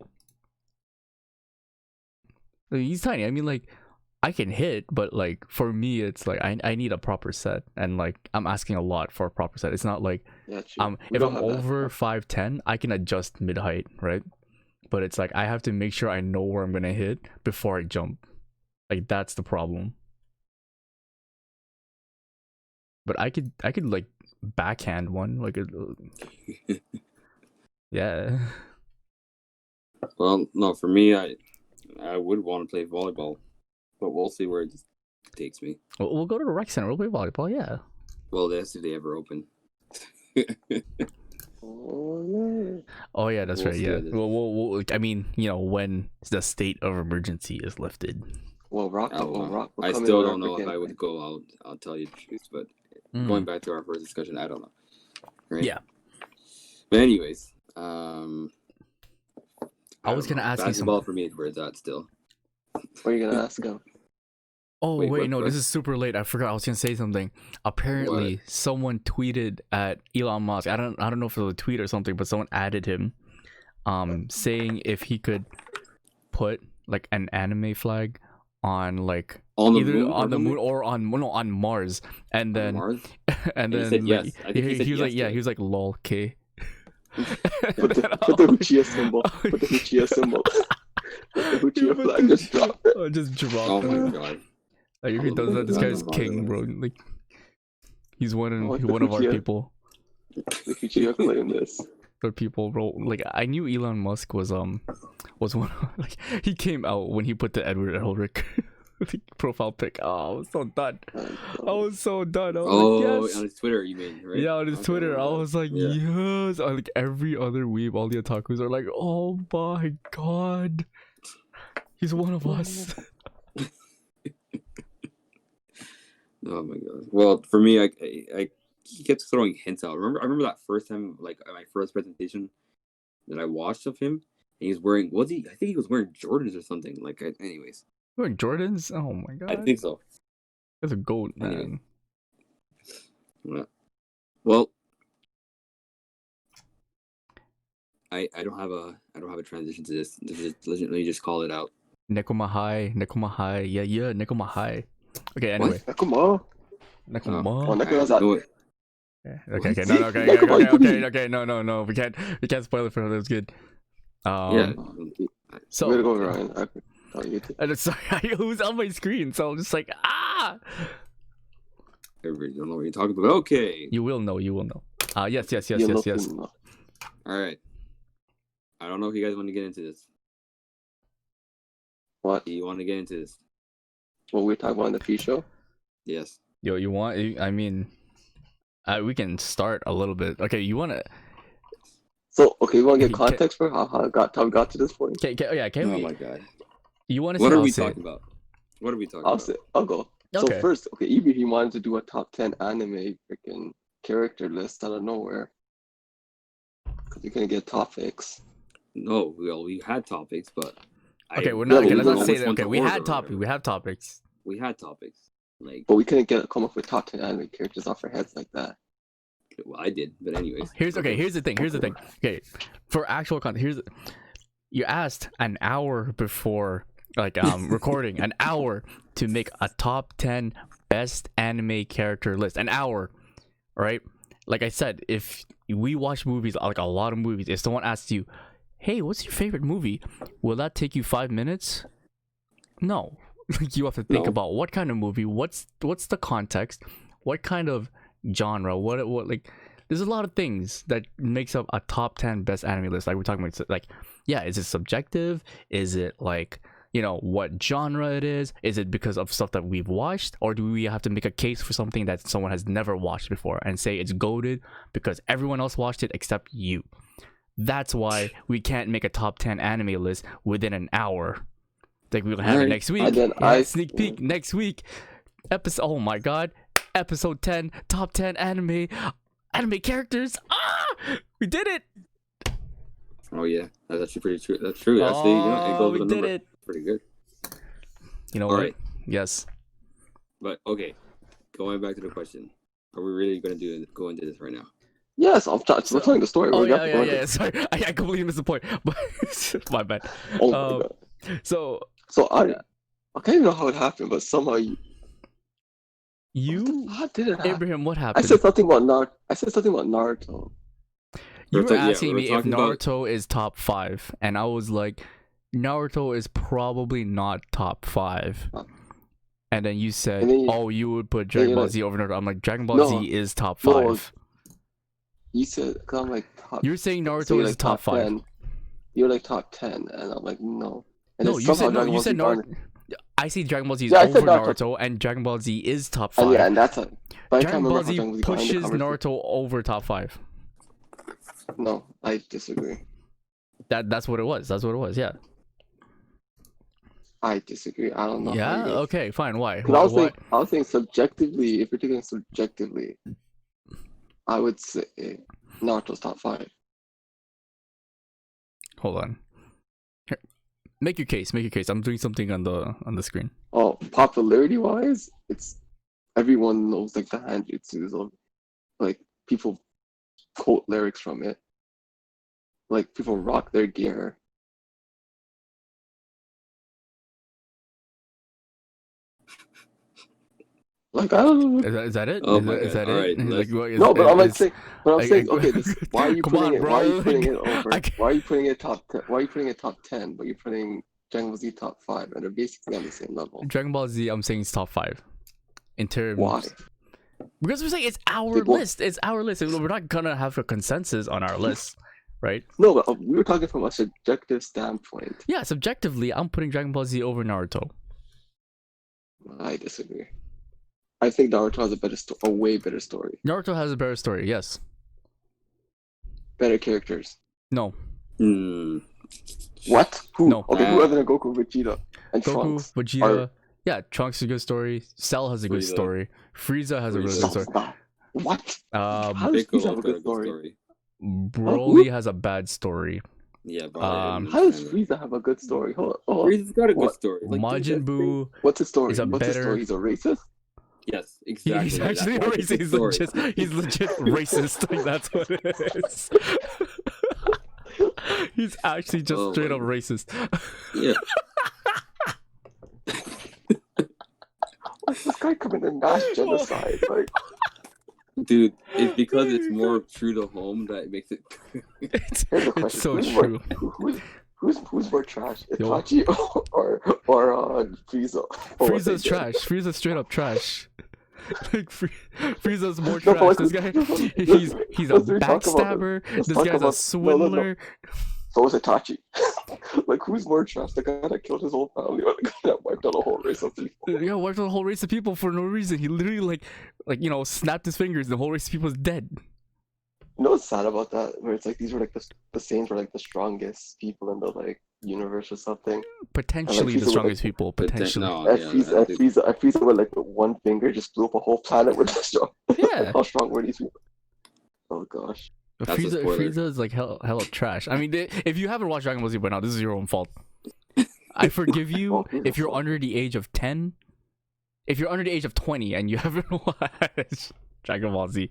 He's tiny. I mean, like, I can hit, but like for me, it's like I need a proper set, and like I'm asking a lot for a proper set. It's not like if I'm over 5'10", I can adjust mid height, right? But it's like I have to make sure I know where I'm gonna hit before I jump. Like that's the problem. But I could like backhand one like yeah. Well, no, for me, I would want to play volleyball, but we'll see where it takes me. We'll go to the rec center. We'll play volleyball. Yeah. Well, that's if they ever open. Oh yeah, that's right. Yeah. Well, I mean, when the state of emergency is lifted. Well, Rock. I still don't know if I would go out. I'll tell you the truth, but going back to our first discussion, I don't know. Right? Yeah. But anyways, I was gonna ask you something. Basketball for me is where it's at still. What are you gonna ask him? Oh wait, no, this is super late. I forgot I was gonna say something. Apparently, someone tweeted at Elon Musk. I don't know if it was a tweet or something, but someone added him. saying if he could put like an anime flag on like On the either moon on the something? moon or on Mars, and then Mars? and he then said like, yes. I think he said was yes like to yeah it. he was like lol K. Put the Uchiha symbol. Put the Uchiha symbol. The Uchiha flag just dropped. Oh, just drop Oh it. my god. Like if he does that, this guy's king, bro. Like he's one of our people. The Uchiha claim this. For people, bro. Like I knew Elon Musk was one of, like he came out when he put the Edward Elric profile pic. Oh, I was so done. I was so done. I was like, yes. On his Twitter, you mean, right? Yeah, on his Twitter, I was like, yeah. yes. Like every other weeb, all the otakus are like, oh my god, he's one of us. Oh my god. Well, for me, I he kept throwing hints out. I remember that first time, like my first presentation that I watched of him, and he was wearing, I think he was wearing Jordans or something. Like, anyways. Wearing Jordans? Oh my god. I think so. That's a goat, man. Anyway. Yeah. Well, I don't have a transition to this. Let me just call it out. Nekoma High. Yeah, Nekoma High. Okay, anyway. Nekoma. Nekoma. Oh, Nekoma's out. Okay, no. We can't spoil it for him. It was good. Yeah. So way to go, Ryan. and sorry, it was on my screen, so I'm just like, ah. Everybody don't know what you're talking about. Okay. You will know. Yes. All right. I don't know if you guys want to get into this. What? Do you want to get into this? What we're talking about in the pre-show? Yes. Yo, you want? I mean, we can start a little bit. Okay, you want to? So, okay, you want to get context for how we got to this point? Can we? Oh my god. You want to? What are we talking about? What are we talking about? I'll go. Okay. So first, okay, even if he wanted to do a top 10 anime freaking character list out of nowhere, because you're gonna get topics. No, we had topics, but okay, we're not. Okay, let's not say that. almost Okay, we had topics. We have topics. We had topics. Like, but we couldn't come up with top 10 anime characters off our heads like that. well, I did, but anyways. Here's the thing. Okay, for actual content, you asked an hour before like recording, an hour to make a top 10 best anime character list. An hour, right? Like I said, if we watch movies, like a lot of movies, if someone asks you, hey, what's your favorite movie? Will that take you 5 minutes? No. You have to think about what kind of movie, what's the context, what kind of genre, what like there's a lot of things that makes up a top 10 best anime list. Like we're talking about, like, yeah, is it subjective? Is it like, you know, what genre it is? Is it because of stuff that we've watched? Or do we have to make a case for something that someone has never watched before and say it's goated because everyone else watched it except you? That's why we can't make a top 10 anime list within an hour. Like we'll have it next week. Sneak peek next week. Oh my god. Episode 10, top 10 anime characters. We did it. Oh yeah, that's actually pretty true. That's true. Actually, it goes with the number. Pretty good. You know what? Right. Yes. But okay, going back to the question, are we really going to go into this right now? Yes, I'm telling the story. Yeah. Sorry, I completely missed the point. But my bad. Oh my god. So I can't even know how it happened, but somehow how did it happen? Abraham, what happened? I said something about Naruto. You were asking me if Naruto is top 5, and I was like, Naruto is probably not top 5. And then you said, you would put Dragon Ball Z over Naruto. I'm like, Dragon Ball Z is top 5. No, you said, because I'm like, you're saying Naruto is like top 5. 10. You're like top 10, and I'm like, no. And no, you said Naruto. I see Dragon Ball Z is over Naruto, and Dragon Ball Z is top 5. Yeah, and that's it. Dragon Ball Z pushes Naruto over top 5. No, I disagree. That's what it was. Yeah. I disagree. I don't know. Yeah. Okay. Fine. Why? I was saying subjectively. If you're taking subjectively, I would say Naruto's top 5. Hold on. Here. Make your case. I'm doing something on the screen. Oh, popularity wise, it's everyone knows like the handjutsus of like people quote lyrics from it. like people rock their gear. Like I don't know. Is that it? Oh is, my that, is God. that All it? right, Like, what is, No, but I'm like is, saying, but I'm saying, I- okay, why are you come putting on, it? bro. Why are you putting like, it over? I can't- Why are you putting it top 10? Why are you putting it top 10? But you're putting Dragon Ball Z top 5, and they're basically on the same level. Dragon Ball Z, I'm saying it's top 5 in terms. Why? Because we're saying it's our Like, what? list. It's our list. We're not gonna have a consensus on our list, right? No, but we were talking from a subjective standpoint. Yeah, subjectively, I'm putting Dragon Ball Z over Naruto. I disagree. I think Naruto has a way better story. Naruto has a better story. Yes. Better characters. No. What? Who? No. Okay, who other than Goku, Vegeta, and Goku, Trunks? Vegeta. Yeah, Trunks has a good story. Cell has a good Frieza. story. Frieza has a really good story. What? Um, How does Frieza Piccolo have a got good story? Broly has a bad story. Yeah, bro. How does Frieza have a good story? Hold on. Frieza's got a good What? story. Like, Majin Buu. What's his story? is a What's his better- story? He's a racist? yes, exactly. He's That's actually why it's a racist. good story. He's legit racist. Like, that's what it is. He's actually just Oh straight my up God. racist. Yeah. What's this guy coming in mass genocide? Like, Dude, it's because it's more true to home that it makes it. It's, here's the it's question: so who's true. who's more trash, Yo. Itachi or Frieza? Or what they Frieza's did? trash. Frieza's straight up trash. Like Frieza's more No, but trash. This guy, he's a let's talk about backstabber. let's This talk guy's a about- swindler. So is Itachi. Like, who's more trash? The guy that killed his whole family, or the guy that wiped out a whole race of people? Yeah, wiped out a whole race of people for no reason. He literally like snapped his fingers. The whole race of people is dead. You know what's sad about that? Where it's like these were like the Saiyans were like the strongest people in the like universe or something. Potentially Frieza the with, strongest people. Potentially. No, And yeah, Frieza with like with one finger just blew up a whole planet with the strong. Yeah. How strong were these people? Oh gosh. That's a Frieza, spoiler. Frieza is like hella trash. I mean, if you haven't watched Dragon Ball Z by now, this is your own fault. I forgive you if you're under the age of 10. If you're under the age of 20 and you haven't watched Dragon Ball Z.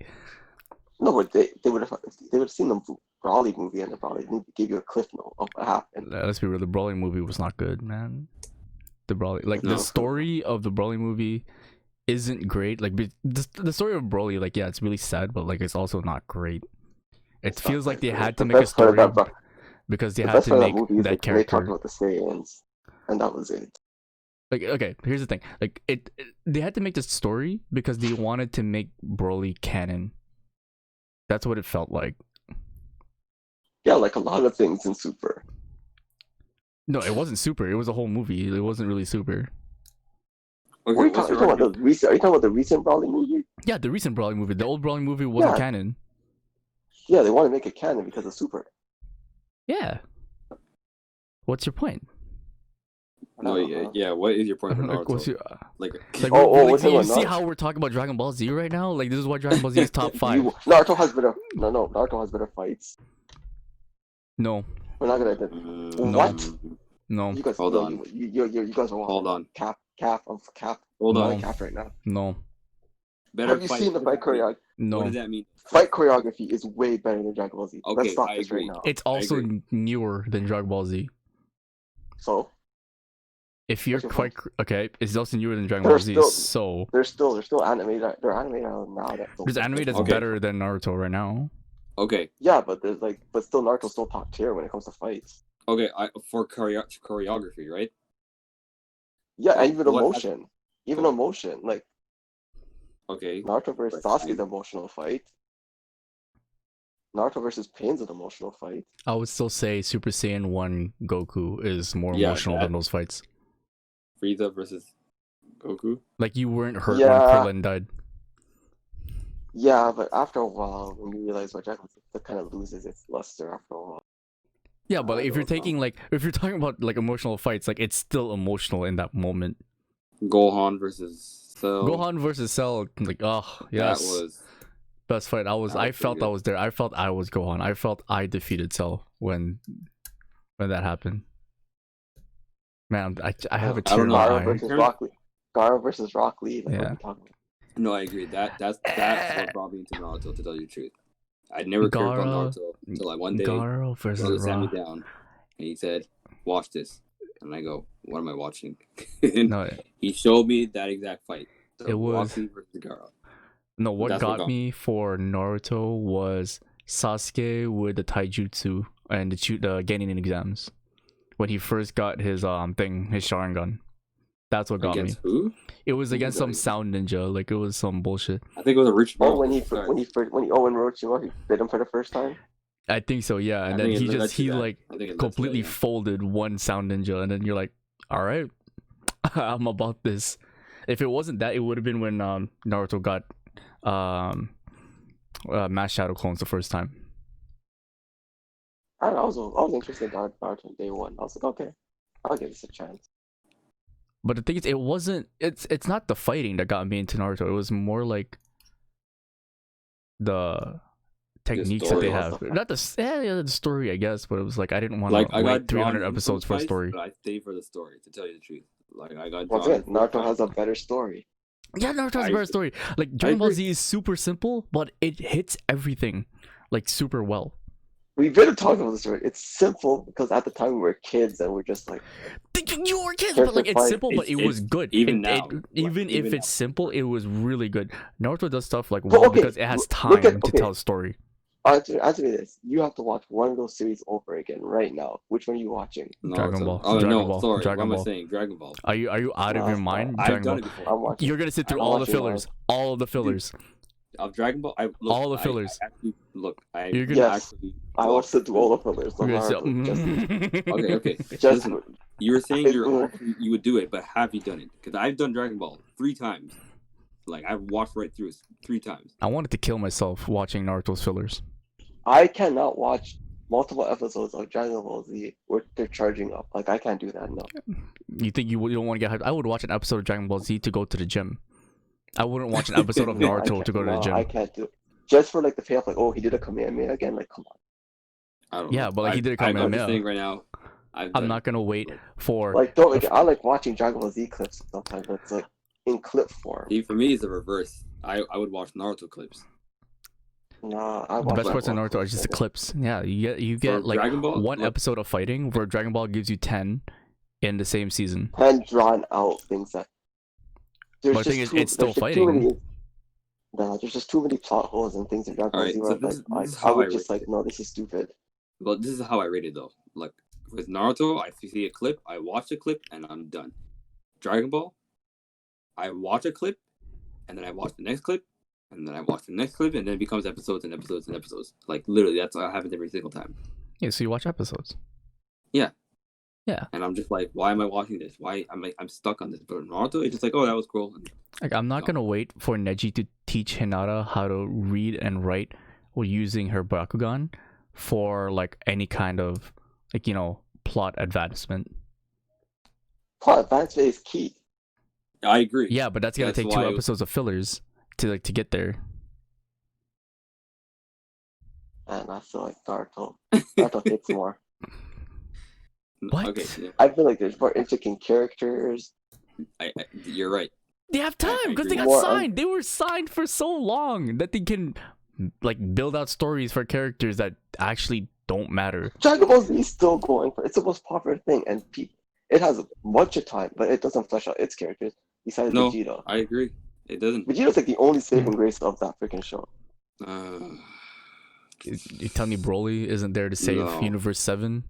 No, but they would have seen the Broly movie and they probably gave you a cliff note of what happened. Let's be real, the Broly movie was not good, man. The Broly, like No. the story of the Broly movie isn't great. Like the story of Broly, like yeah, it's really sad, but like it's also not great. It It's not feels like they great. had to The make a best part of story that, because they the had best to part of make that movie is that like when they talked character. about the Saiyans, and that was it. Like okay, here's the thing. Like they had to make this story because they wanted to make Broly canon. That's what it felt like. Yeah, like a lot of things in Super. No, it wasn't super. It was a whole movie. It wasn't really super. Okay, Are you what's talking your about the recent? Are you talking about the recent Broly movie? Yeah, the recent Broly movie. The old Broly movie wasn't Yeah. canon. Yeah, they want to make it canon because of Super. Yeah. What's your point? No, yeah. What is your point for Like, Naruto? what's your, Like, like, what's see, your you one, see Naruto? how we're talking about Dragon Ball Z right now? Like, this is why Dragon Ball Z is top 5. Naruto has better. No, Naruto has better fights. No, We're not gonna. no. What? no, You guys, Hold no, on. You guys are wrong. Hold on. Cap. Hold No. on. Cap right now. no, Better Have you fight. seen the fight choreography? What no. does that mean? Fight choreography is way better than Dragon Ball Z. Okay, Let's stop I this right agree. now. It's also agree. newer than Dragon Ball Z. So If you're What's your quite okay, it's also newer than Dragon They're Ball Z. still- So they're still animated. They're animated now. there's anime that's Okay. better than Naruto right now. Okay, Yeah, but still Naruto's still top tier when it comes to fights. okay. For choreography, right? Yeah, Oh, and even what- emotion. Even emotion. Like Okay. Naruto versus Right. Sasuke is an emotional fight. Naruto versus Pain's an emotional fight. I would still say Super Saiyan 1 Goku is more Yeah, emotional that- than those fights. Frieza versus Goku. Like you weren't hurt Yeah. when Krillin died. Yeah, but after a while, when you realize what Dragon Ball Z, it kind of loses its luster after a while. Yeah, but I if you're don't know. taking like if you're talking about like emotional fights, like it's still emotional in that moment. Gohan versus Cell. Gohan versus Cell, like oh yes, That was best fight. I pretty felt I good. was there. I felt I was Gohan. I felt I defeated Cell when that happened. Man, I have a I tear don't in know. my Gara eye. versus Rock Lee. Gara versus Rock Lee. Like, what are Yeah. you talking about? no. I agree. That's what brought me into Naruto. To tell you the truth. I never cared about Gaara- Naruto until like one day Gaara brother versus sat me Ra. down and he said, "Watch this," and I go, "What am I watching?" And No, he showed me that exact fight. So it was Rocky versus Gaara. no. What That's what got me for Naruto was Sasuke with the taijutsu and the Genin exams when he first got his his Sharingan. That's what got Against me. who? It was Who against was that some against? sound ninja. Like it was some bullshit. I think it was a rich bro. Oh, when Orochimaru he bit him for the first time. I think so, yeah. And I then think he it led just to he that. like I think it led to that, completely yeah. folded one sound ninja, and then you're like, all right, I'm about this. If it wasn't that, it would have been when Naruto got mass shadow clones the first time. I was interested in Naruto on day one. I was like, okay, I'll give this a chance. But the thing is, it's not the fighting that got me into Naruto. It was more like the techniques that they story. have. Not the the story, I guess, but it was like I didn't want Like to I wait got drawn 300 into episodes the for a fights, story. but I stayed for the story. To tell you the truth, like I got Once drawn. again, Naruto has a better story. Yeah, Naruto has a I- better story. Like Dragon Ball agree. Z is super simple, but it hits everything like super well. We've been talking about this story. It's simple because at the time we were kids and we're just like, You were kids, but like it's Fight. simple, but it was It's- good. even It- now, even if even it's now. simple, it was really good. Naruto does stuff like Well, well okay, because it has look time at- to okay. tell a story. answer me this. You have to watch one of those series over again right now. Which one are you watching? Dragon Naruto. Ball. Oh Dragon no, Ball. sorry. Dragon what am Ball. I saying? Dragon Ball. Are you out of No, your mind? I've Dragon done Ball. it before. I'm watching. You're gonna sit through I'm all the watching fillers. All of the fillers. Of Dragon Ball, All the fillers. I actually look. I You're gonna- Yes. actually. I watched it through all the fillers. So You're gonna Naruto, sit- Okay. just Listen, you were saying It- you would do it, but have you done it? Because I've done Dragon Ball 3 times. Like I've watched right through it 3 times. I wanted to kill myself watching Naruto's fillers. I cannot watch multiple episodes of Dragon Ball Z where they're charging up. Like I can't do that. No. You think you don't want to get hyped? I would watch an episode of Dragon Ball Z to go to the gym. I wouldn't watch an episode of No, Naruto to go to the gym. I can't do it. Just for like the payoff, like, oh, he did a Kamehameha again. Like, come on. I don't Yeah, know. but, like, he did a I'm Kamehameha. just saying right now. I'm not gonna wait for. Like, don't. Like, I like watching Dragon Ball Z clips sometimes. But it's like in clip form. See, for me, it's the reverse. I would watch Naruto clips. Nah, I The watch best parts of Dragon Ball Naruto are just the clips. clips. Yeah, you get For like Dragon Ball, one look- episode of fighting where Dragon Ball gives you 10 in the same season. And drawn out things that. But the thing is, it's still there's just fighting. There's just too many plot holes and things in Dragon Ball Alright, Z. so Where this is I how would I just rate like, no, this is stupid. But this is how I rate it though. Like with Naruto, I see a clip, I watch the clip, and I'm done. Dragon Ball, I watch a clip, and then I watch the next clip, and then I watch the next clip, and then it becomes episodes and episodes and episodes. Like literally, that's what happens every single time. Yeah, so you watch episodes. And I'm just like, why am I watching this? Why I'm stuck on this. But Naruto, it's just like, oh, that was cool. And Like I'm not gonna wait for Neji to teach Hinata how to read and write while using her Bakugan for like any kind of like plot advancement. Plot advancement is key. I agree. Yeah, but that's gonna That's take 2 why- episodes of fillers to get there. And I feel like Naruto hits more. What? Okay. Yeah, I feel like there's more intricate characters. you're right. They have time I because they agree. got More signed. They were signed for so long that they can like build out stories for characters that actually don't matter. Dragon Ball Z is still going for it's the most popular thing, and it has a bunch of time, but it doesn't flesh out its characters besides No. Vegeta. I agree. It doesn't. Vegeta's like the only saving grace of that freaking show. You tell me Broly isn't there to save No. Universe 7?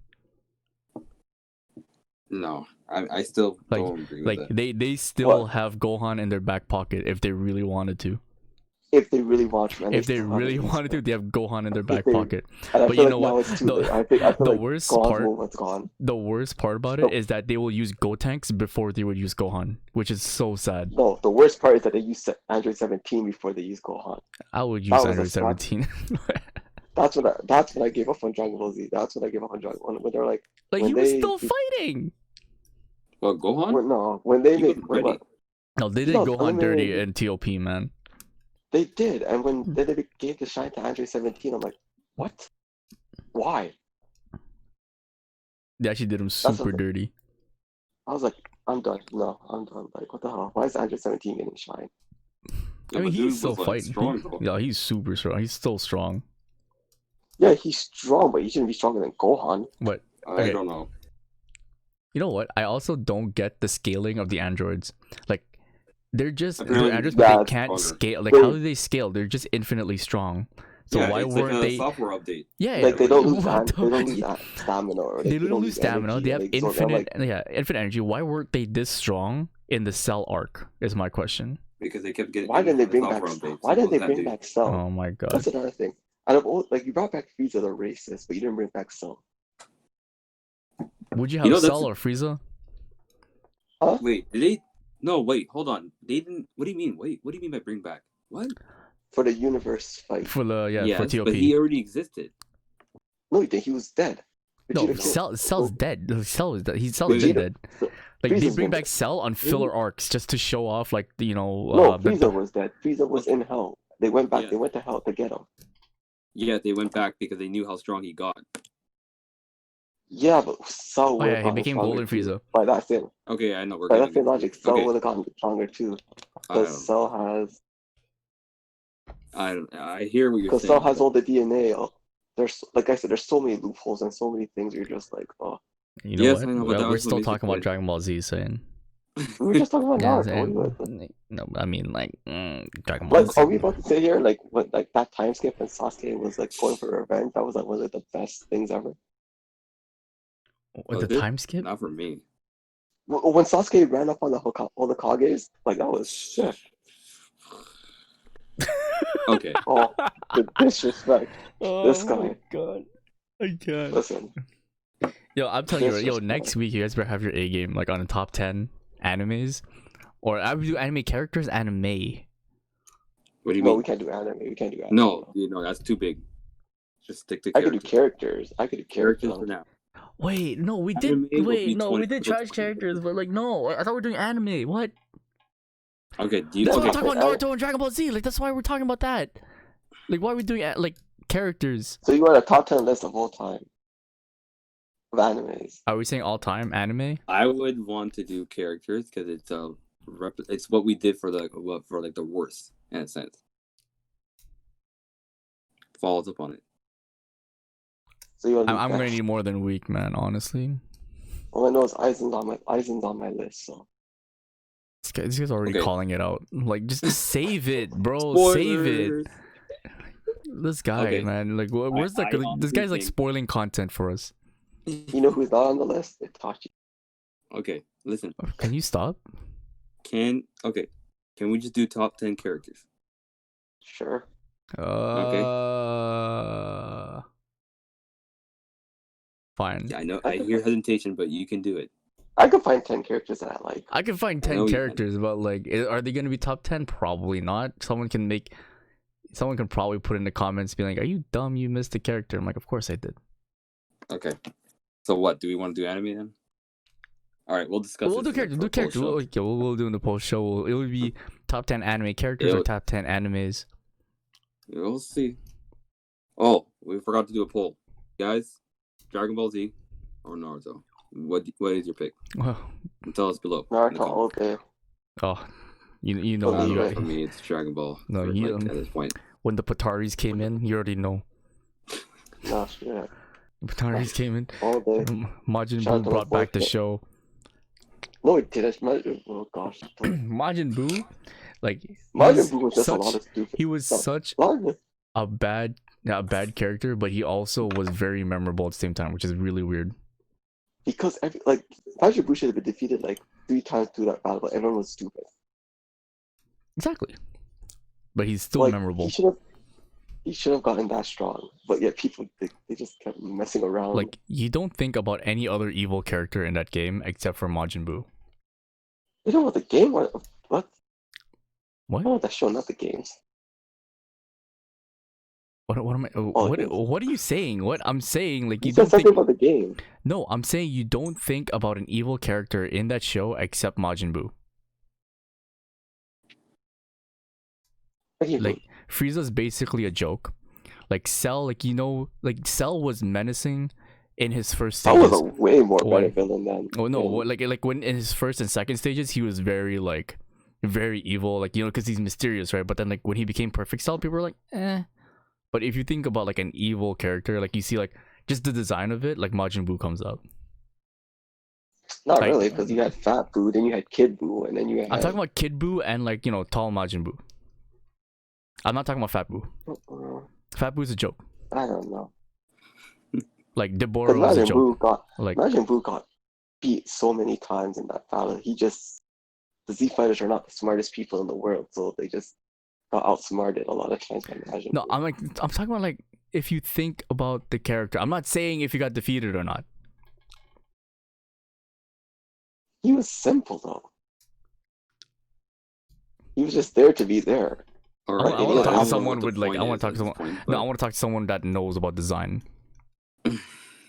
No, I still Like- don't agree with Like that. they still What? have Gohan in their back pocket if they really wanted to. If they really want to, and If they still have really it. wanted to, they have Gohan in their If back they- pocket. And I but feel you like know now what? it's too The- late. I feel the like worst Gohan's part- movement's gone. The worst part about No. it is that they will use Gotenks before they would use Gohan, which is so sad. No, the worst part is that they use Android 17 before they use Gohan. I would use That was a Android smart- 17. That's when I gave up on Dragon Ball Z. That's when I gave up on Dragon Ball. When they're like, Like When he was they- still fighting. Well, Gohan? when they He made wasn't ready. No, they did No, Gohan I mean- dirty in TOP, man. they did, and when they gave the shine to Android 17, I'm like, what? Why? They actually did him super what- dirty. I was like, I'm done. No, I'm done. Like, what the hell? Why is Android 17 getting shine? I mean, but he's dude still was, like, fighting. strong, though. Yeah, he's super strong. He's still strong. Yeah, he's strong, but he shouldn't be stronger than Gohan. What? I don't know. You know what? I also don't get the scaling of the androids. Like, they're Apparently, androids, but they that's can't stronger. scale. Like, how do they scale? They're just infinitely strong. So Yeah, why it's weren't like a they? software update. Yeah, Like they don't lose what they don't lose the- stamina or They like, don't lose stamina. energy, They have like, so they're, infinite, like, infinite energy. Why weren't they this strong in the Cell arc? Is my question. Because they kept getting. why didn't they bring back software updates. why didn't they Those bring updates. back Cell? Oh my god. That's another thing. Out of all, like, you brought back Frieza the racist, but you didn't bring back Cell. Would you have You know, Cell or Frieza? Wait, did they? No, wait, hold on. They didn't. What do you mean? Wait, what do you mean by bring back? What? For the universe fight. For the Yes, for TOP. but he already existed. No, he was dead. No, Vegeta killed- Cell's dead. Cell is dead. Cell's Wait, been Vegeta- dead. so- Like they Frieza's bring been back dead. Cell on filler arcs just to show off, like No, the Frieza was dead. Frieza was in hell. They went back. Yeah. They went to hell to get him. Yeah, they went back because they knew how strong he got. Yeah, but Cell Oh would yeah, have he gotten became stronger Golden too. Frieza. By that same, Okay, I know we're by getting. that same logic, Cell Okay. would have gotten stronger too. I don't Because Cell has, I hear what you're because saying. Cell has all the DNA. There's, like I said, there's so many loopholes and so many things. You're just like, oh, You know Yes, what? I know, but Well, that we're was what still makes it talking about good. Dragon Ball Z, saying. we were just talking about Yeah, Naruto. What do you saying no, I mean like Dragon Ball like, Z. are we about to sit here like what, like that time skip when Sasuke was like going for revenge? That was like one of the best things ever. With the Was it? time skip? Not for me. When Sasuke ran up on all the Kages, like that was sick. Okay. Oh, the disrespect. This guy. my god. I can't. Listen, Yo, I'm telling you, This yo, was next fun. week you guys better have your A game like on the top 10 animes, or I would do anime characters, anime. What do you no, mean? we can't do anime. We can't do anime. No, that's too big. Just stick to I could do characters. characters. I could do Characters characters. for now. Wait, no, we did. Anime will Wait, be no, 20 we did trash characters, but like, no, I thought we were doing anime. What? Okay, do you That's why okay? we're talking okay, about Naruto and Dragon Ball Z. Like, that's why we're talking about that. Like, why are we doing like characters? So you want a top 10 list of all time of animes? Are we saying all time anime? I would want to do characters because it's what we did for the worst in a sense. Follows up on it. So you want to do I'm gonna best? need more than a week, man. Honestly, All I know is Aizen's on my list. So this guy's already Okay. calling it out. Like, just save it, bro. Save it. Spoilers! This guy, Okay. man. Like, where's I this honestly guy's like think- spoiling content for us. you know who's not on the list? Itachi. Okay, listen. Can you stop? Can we just do top 10 characters? Sure. Fine. I know I hear hesitation, but you can do it. I could find 10 characters that I like. I can find I 10 know you can. characters, but like, are they gonna be top 10? Probably not. Someone can probably put in the comments, be like, "Are you dumb? You missed a character." I'm like, "Of course I did." Okay. So what? Do we want to do anime then? All right, we'll discuss. We'll do this characters. for Do a post characters. show. We'll do in the post show. It would be top 10 anime characters or It'll- top 10 animes. We'll see. Oh, we forgot to do a poll, guys. Dragon Ball Z or Naruto? What is your pick? Oh, Tell us below. in the Naruto comments. all day. you know Oh, I don't you know, right. for me, it's Dragon Ball. No, for, you- at this point. when the Pataris came in, you already know. No shit. The Pataris came in. All day. Majin Shout out Buu to brought my back the boyfriend. show. No, it didn't. Oh gosh. Majin Buu, like Majin he's Buu was just a lot such- of stupid he was stuff. such Majin a bad character, but he also was very memorable at the same time, which is really weird. because Majin Buu should have been defeated like 3 times through that battle, but everyone was stupid. Exactly. But he's still Like, memorable. He should have gotten that strong, but yet people they just kept messing around. Like, you don't think about any other evil character in that game except for Majin Buu. you know what the game was? What? What? Oh, that show, not the games. What am I? Oh, What? yes. What are you saying? What I'm saying? Like, You you said don't something think? about the game. No, I'm saying you don't think about an evil character in that show except Majin Buu. What do you Like, mean? Frieza's basically a joke. Like Cell, like Cell was menacing in his first That stages. was a way more better When- villain than. Oh no, than- like when in his first and second stages, he was very very evil, like, because he's mysterious, right? But then like when he became Perfect Cell, people were like, eh. But if you think about like an evil character, like you see like just the design of it, like Majin Buu comes up. Not Like, really, because you had Fat Boo, then you had Kid Boo, and then you had. I'm talking about Kid Buu and like tall Majin Buu. I'm not talking about Fat Buu. Fat Boo's a joke. I don't know. Like Deborah was a joke. Majin Buu got beat so many times in that battle. The Z fighters are not the smartest people in the world, so they just got outsmarted a lot of times by Majin No, Buu. I'm talking about like if you think about the character. I'm not saying if you got defeated or not. He was simple though. He was just there to be there. I want to talk to someone with like. I want to talk to someone. No, I want to talk to someone that knows about design,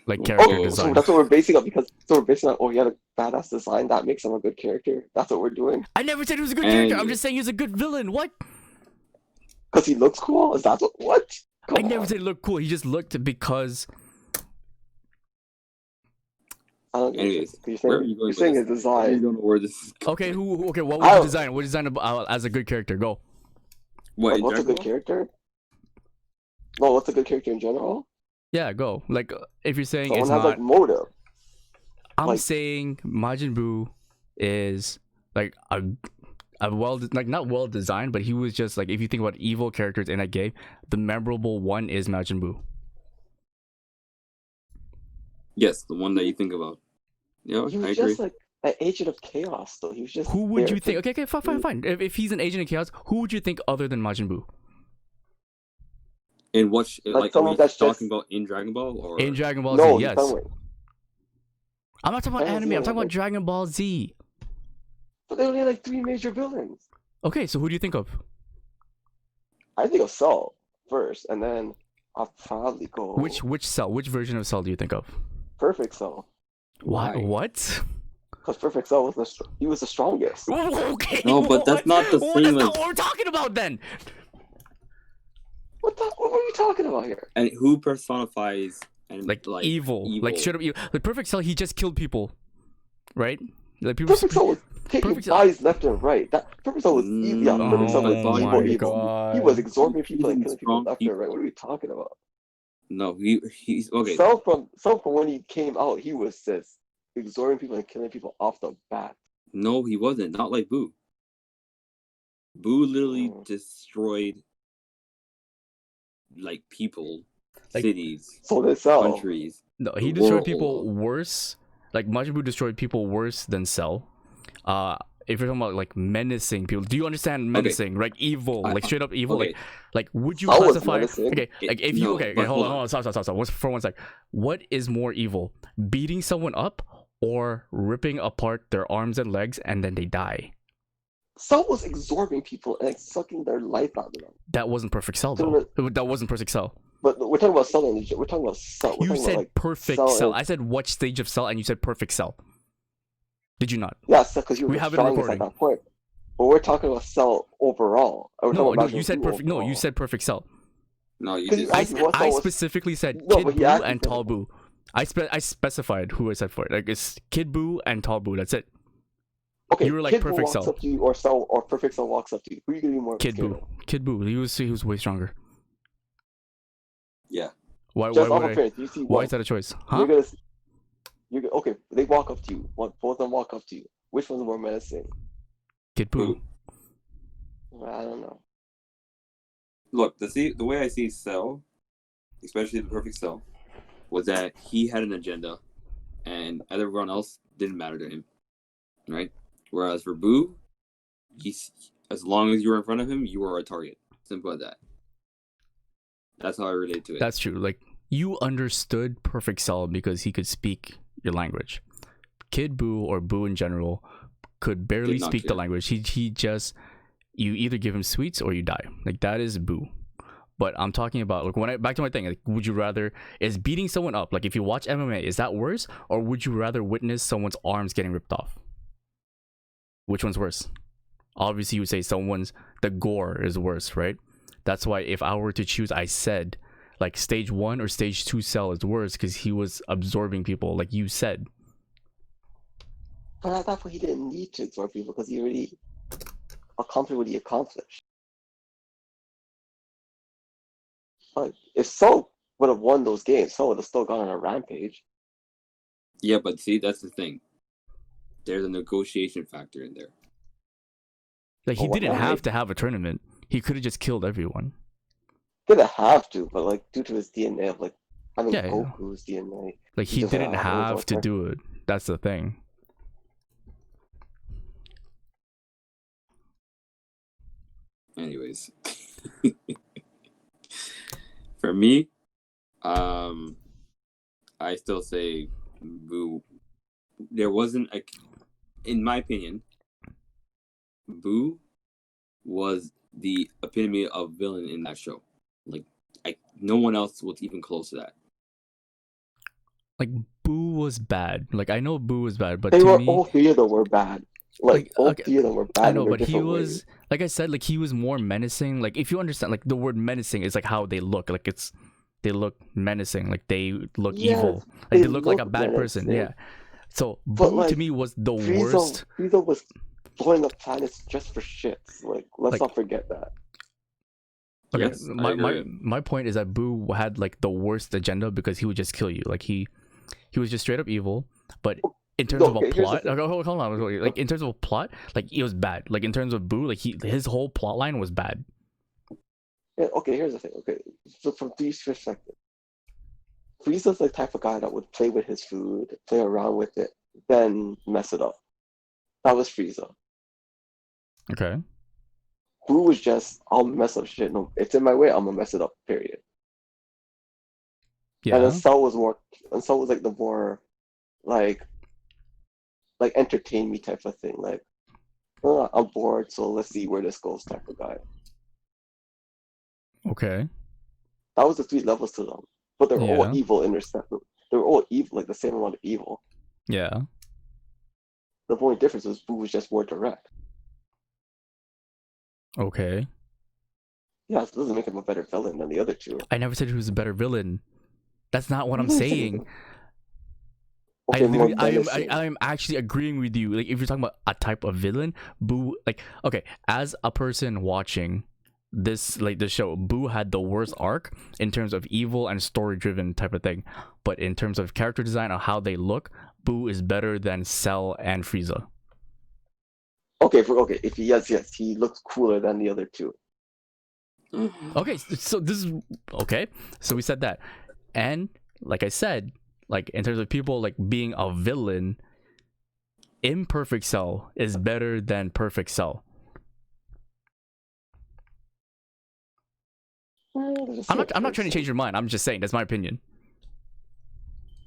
like character design. So that's what we're basing on oh, he had a badass design that makes him a good character. That's what we're doing. I never said he was a good character. I'm just saying he's a good villain. What? Because he looks cool. Is that what? I never said he looked cool. He just looked because. Anyways, you're saying his design. I don't know where this is going. Okay, okay, what was the design? What design as a good character? Go. What's a good character? No, what's a good character in general? Yeah, go. Like, if you're saying Someone it's has not... like motive. I'm saying Majin Buu is like a not well designed, but he was just like, if you think about evil characters in a game, the memorable one is Majin Buu. Yes, the one that you think about. Yeah, he was just like an agent of chaos, though. He was just. Who would you think? Okay, fine. If he's an agent of chaos, who would you think other than Majin Buu? In what? Like someone that's talking about in Dragon Ball or in Dragon Ball Z? Yes. I'm not talking about anime. I'm talking about Dragon Ball Z. But they only had like 3 major villains. Okay, so who do you think of? I think of Cell first, and then I'll probably go. Which Cell? Which version of Cell do you think of? Perfect Cell. Why? What? Because Perfect Cell was the strongest. Okay. No, but that's not the same. That's not what we're talking about then. What are you talking about here? And who personifies like evil, like straight up evil? Like Perfect Cell, he just killed people, right? Like people. Perfect Cell was taking bodies left and right. Perfect Cell was evil. Yeah, Perfect Cell was evil. He was absorbing people and killing people left and right. What are we talking about? No, he's okay. Cell from when he came out, he was just absorbing people and killing people off the bat. No, he wasn't. Not like Boo. Boo literally destroyed like people, like, cities, countries. No, he destroyed people worse. Like Majin Buu destroyed people worse than Cell. If you're talking about like menacing people, do you understand menacing? Right, evil, like straight up evil. Okay. Like would you classify? Okay, like if you no, okay, hold on, stop. For 1 sec. What is more evil, beating someone up or ripping apart their arms and legs and then they die? Cell was absorbing people and sucking their life out of them. That wasn't Perfect Cell though. That wasn't Perfect Cell. But we're talking about Cell. We're talking about Cell. You said Perfect Cell. I said what stage of Cell, and you said Perfect Cell. Did you not? Yes, because you were the strongest at that point. But we're talking about Cell overall. No, you said perfect. No, you said Perfect Cell. No, you didn't. I specifically said Kid Buu and Tall Buu. I specified who I said for it. Like it's Kid Buu and Tall Buu. That's it. Okay, you were like Kid Perfect Buu Cell. Walks up to you, or Cell, or Perfect Cell walks up to you. Who are you gonna be more? Kid Buu. Kid Buu. He was way stronger. Yeah. Why is that a choice? Huh? Okay, they walk up to you. Both of them walk up to you. Which one's more menacing? Kid Buu. I don't know. Look, the way I see Cell, especially the Perfect Cell, was that he had an agenda, and everyone else didn't matter to him, right? Whereas for Boo, as long as you were in front of him, you were a target. Simple as that. That's how I relate to it. That's true. Like you understood Perfect Cell because he could speak your language. Kid Buu or Boo in general could barely speak the language. He just, you either give him sweets or you die. Like that is Boo. But I'm talking about like back to my thing. Like, would you rather is beating someone up? Like if you watch MMA, is that worse, or would you rather witness someone's arms getting ripped off? Which one's worse? Obviously, you would say the gore is worse, right? That's why if I were to choose, I said like stage 1 or stage 2 Cell is worse because he was absorbing people, like you said. But at that point, he didn't need to absorb people because he already accomplished what he accomplished. But if Cell would have won those games, Cell would have still gone on a rampage. Yeah, but see, that's the thing. There's a negotiation factor in there. Like, he didn't have to have a tournament. He could have just killed everyone. Didn't have to, but like due to his DNA of like having Yeah, Goku's DNA. Like, he didn't have to do it. That's the thing. Anyways, for me, I still say Boo. There wasn't a, in my opinion, Boo was the epitome of villain in that show. Like, no one else was even close to that. Like, Boo was bad. Like, I know Boo was bad, but they to were me, all three of them were bad. Like all three of them were bad. I know, but he was ways. like I said, like he was more menacing. Like, if you understand, like the word menacing is like how they look. Like, they look menacing. Like, they look evil. Like, they look like a bad person. Yeah. So Boo, like, to me, was the worst. Frieza was blowing up planets just for shits. Like, let's not forget that. Okay, yes, my point is that Boo had like the worst agenda because he would just kill you. Like, he was just straight up evil. But in terms of a plot, hold on, like in terms of a plot, like it was bad. Like, in terms of Boo, like his whole plot line was bad. Yeah, okay, here's the thing. Okay, so from Frieza's perspective, Frieza's the type of guy that would play with his food, play around with it, then mess it up. That was Frieza. Okay. Boo was just, I'll mess up shit. No, it's in my way, I'm gonna mess it up, period. Yeah. And then Cell was like the more like entertain me type of thing. Like, oh, I'm bored, so let's see where this goes type of guy. Okay. That was the 3 levels to them. But they're all evil in their separate. They were all evil, like the same amount of evil. Yeah. The only difference was Boo was just more direct. Okay. Yeah, it doesn't make him a better villain than the other two. I never said he was a better villain. That's not what I'm saying. Okay, I am actually agreeing with you. Like, if you're talking about a type of villain, Boo, like, okay, as a person watching this, like, the show, Boo had the worst arc in terms of evil and story driven type of thing. But in terms of character design or how they look, Boo is better than Cell and Frieza. Okay, if he looks cooler than the other two. Okay, so this is okay. So we said that, and like I said, like in terms of people like being a villain, imperfect Cell is better than perfect Cell. I'm not trying to change your mind. I'm just saying that's my opinion.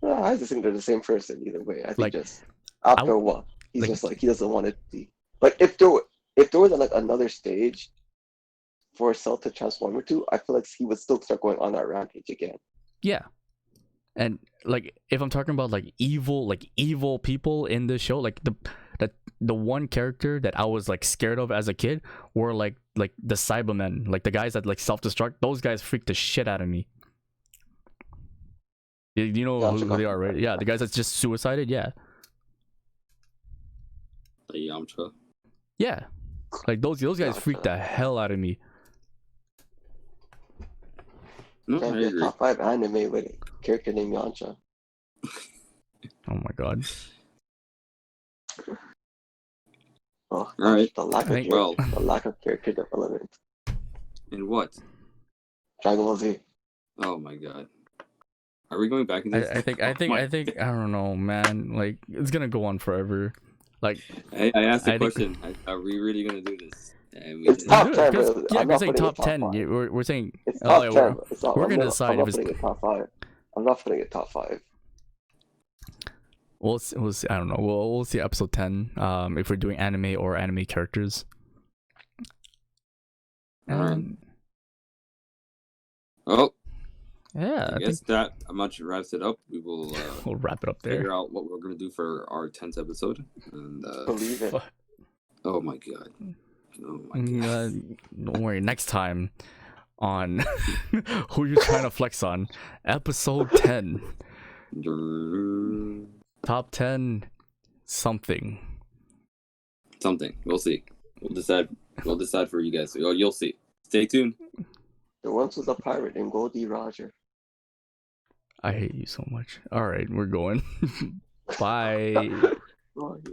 I just think they're the same person either way. I think like, just after a while, he's just like he doesn't want it to be like if there was like another stage for Cell to transform into, I feel like he would still start going on that rampage again. Yeah. And like if I'm talking about like evil people in this show, like the one character that I was like scared of as a kid were like the Cybermen, like the guys that like self-destruct. Those guys freaked the shit out of me. You know who they are, right? Yeah, the guys that's just suicided. Yeah. The Yamcha. Yeah, like those guys freaked the hell out of me. No, I agree. Top 5 anime with a character named Yamcha. Oh my god. Oh, all right. The lack of character development. In what? Dragon Ball Z. Oh my god. Are we going back in this? I think I don't know, man. Like it's gonna go on forever. Like I asked the question. Are we really gonna do this? It's top 10. Yeah, we're saying top 10. We're saying it's top 10. We're gonna decide if it's top 5. I'm not putting it top 5. We'll see. I don't know. We'll see episode 10. If we're doing anime or anime characters. Oh. Yeah. I guess that much wraps it up. We will. We'll wrap it up there. Figure out what we're gonna do for our 10th episode. And believe it. Oh my god. Oh my god. Don't worry. Next time on Who You Trying to Flex On, episode 10. Top 10 something. We'll see. We'll decide for you guys. You'll see. Stay tuned. There once was a pirate named Goldie Roger. I hate you so much. All right, we're going. Bye. Right.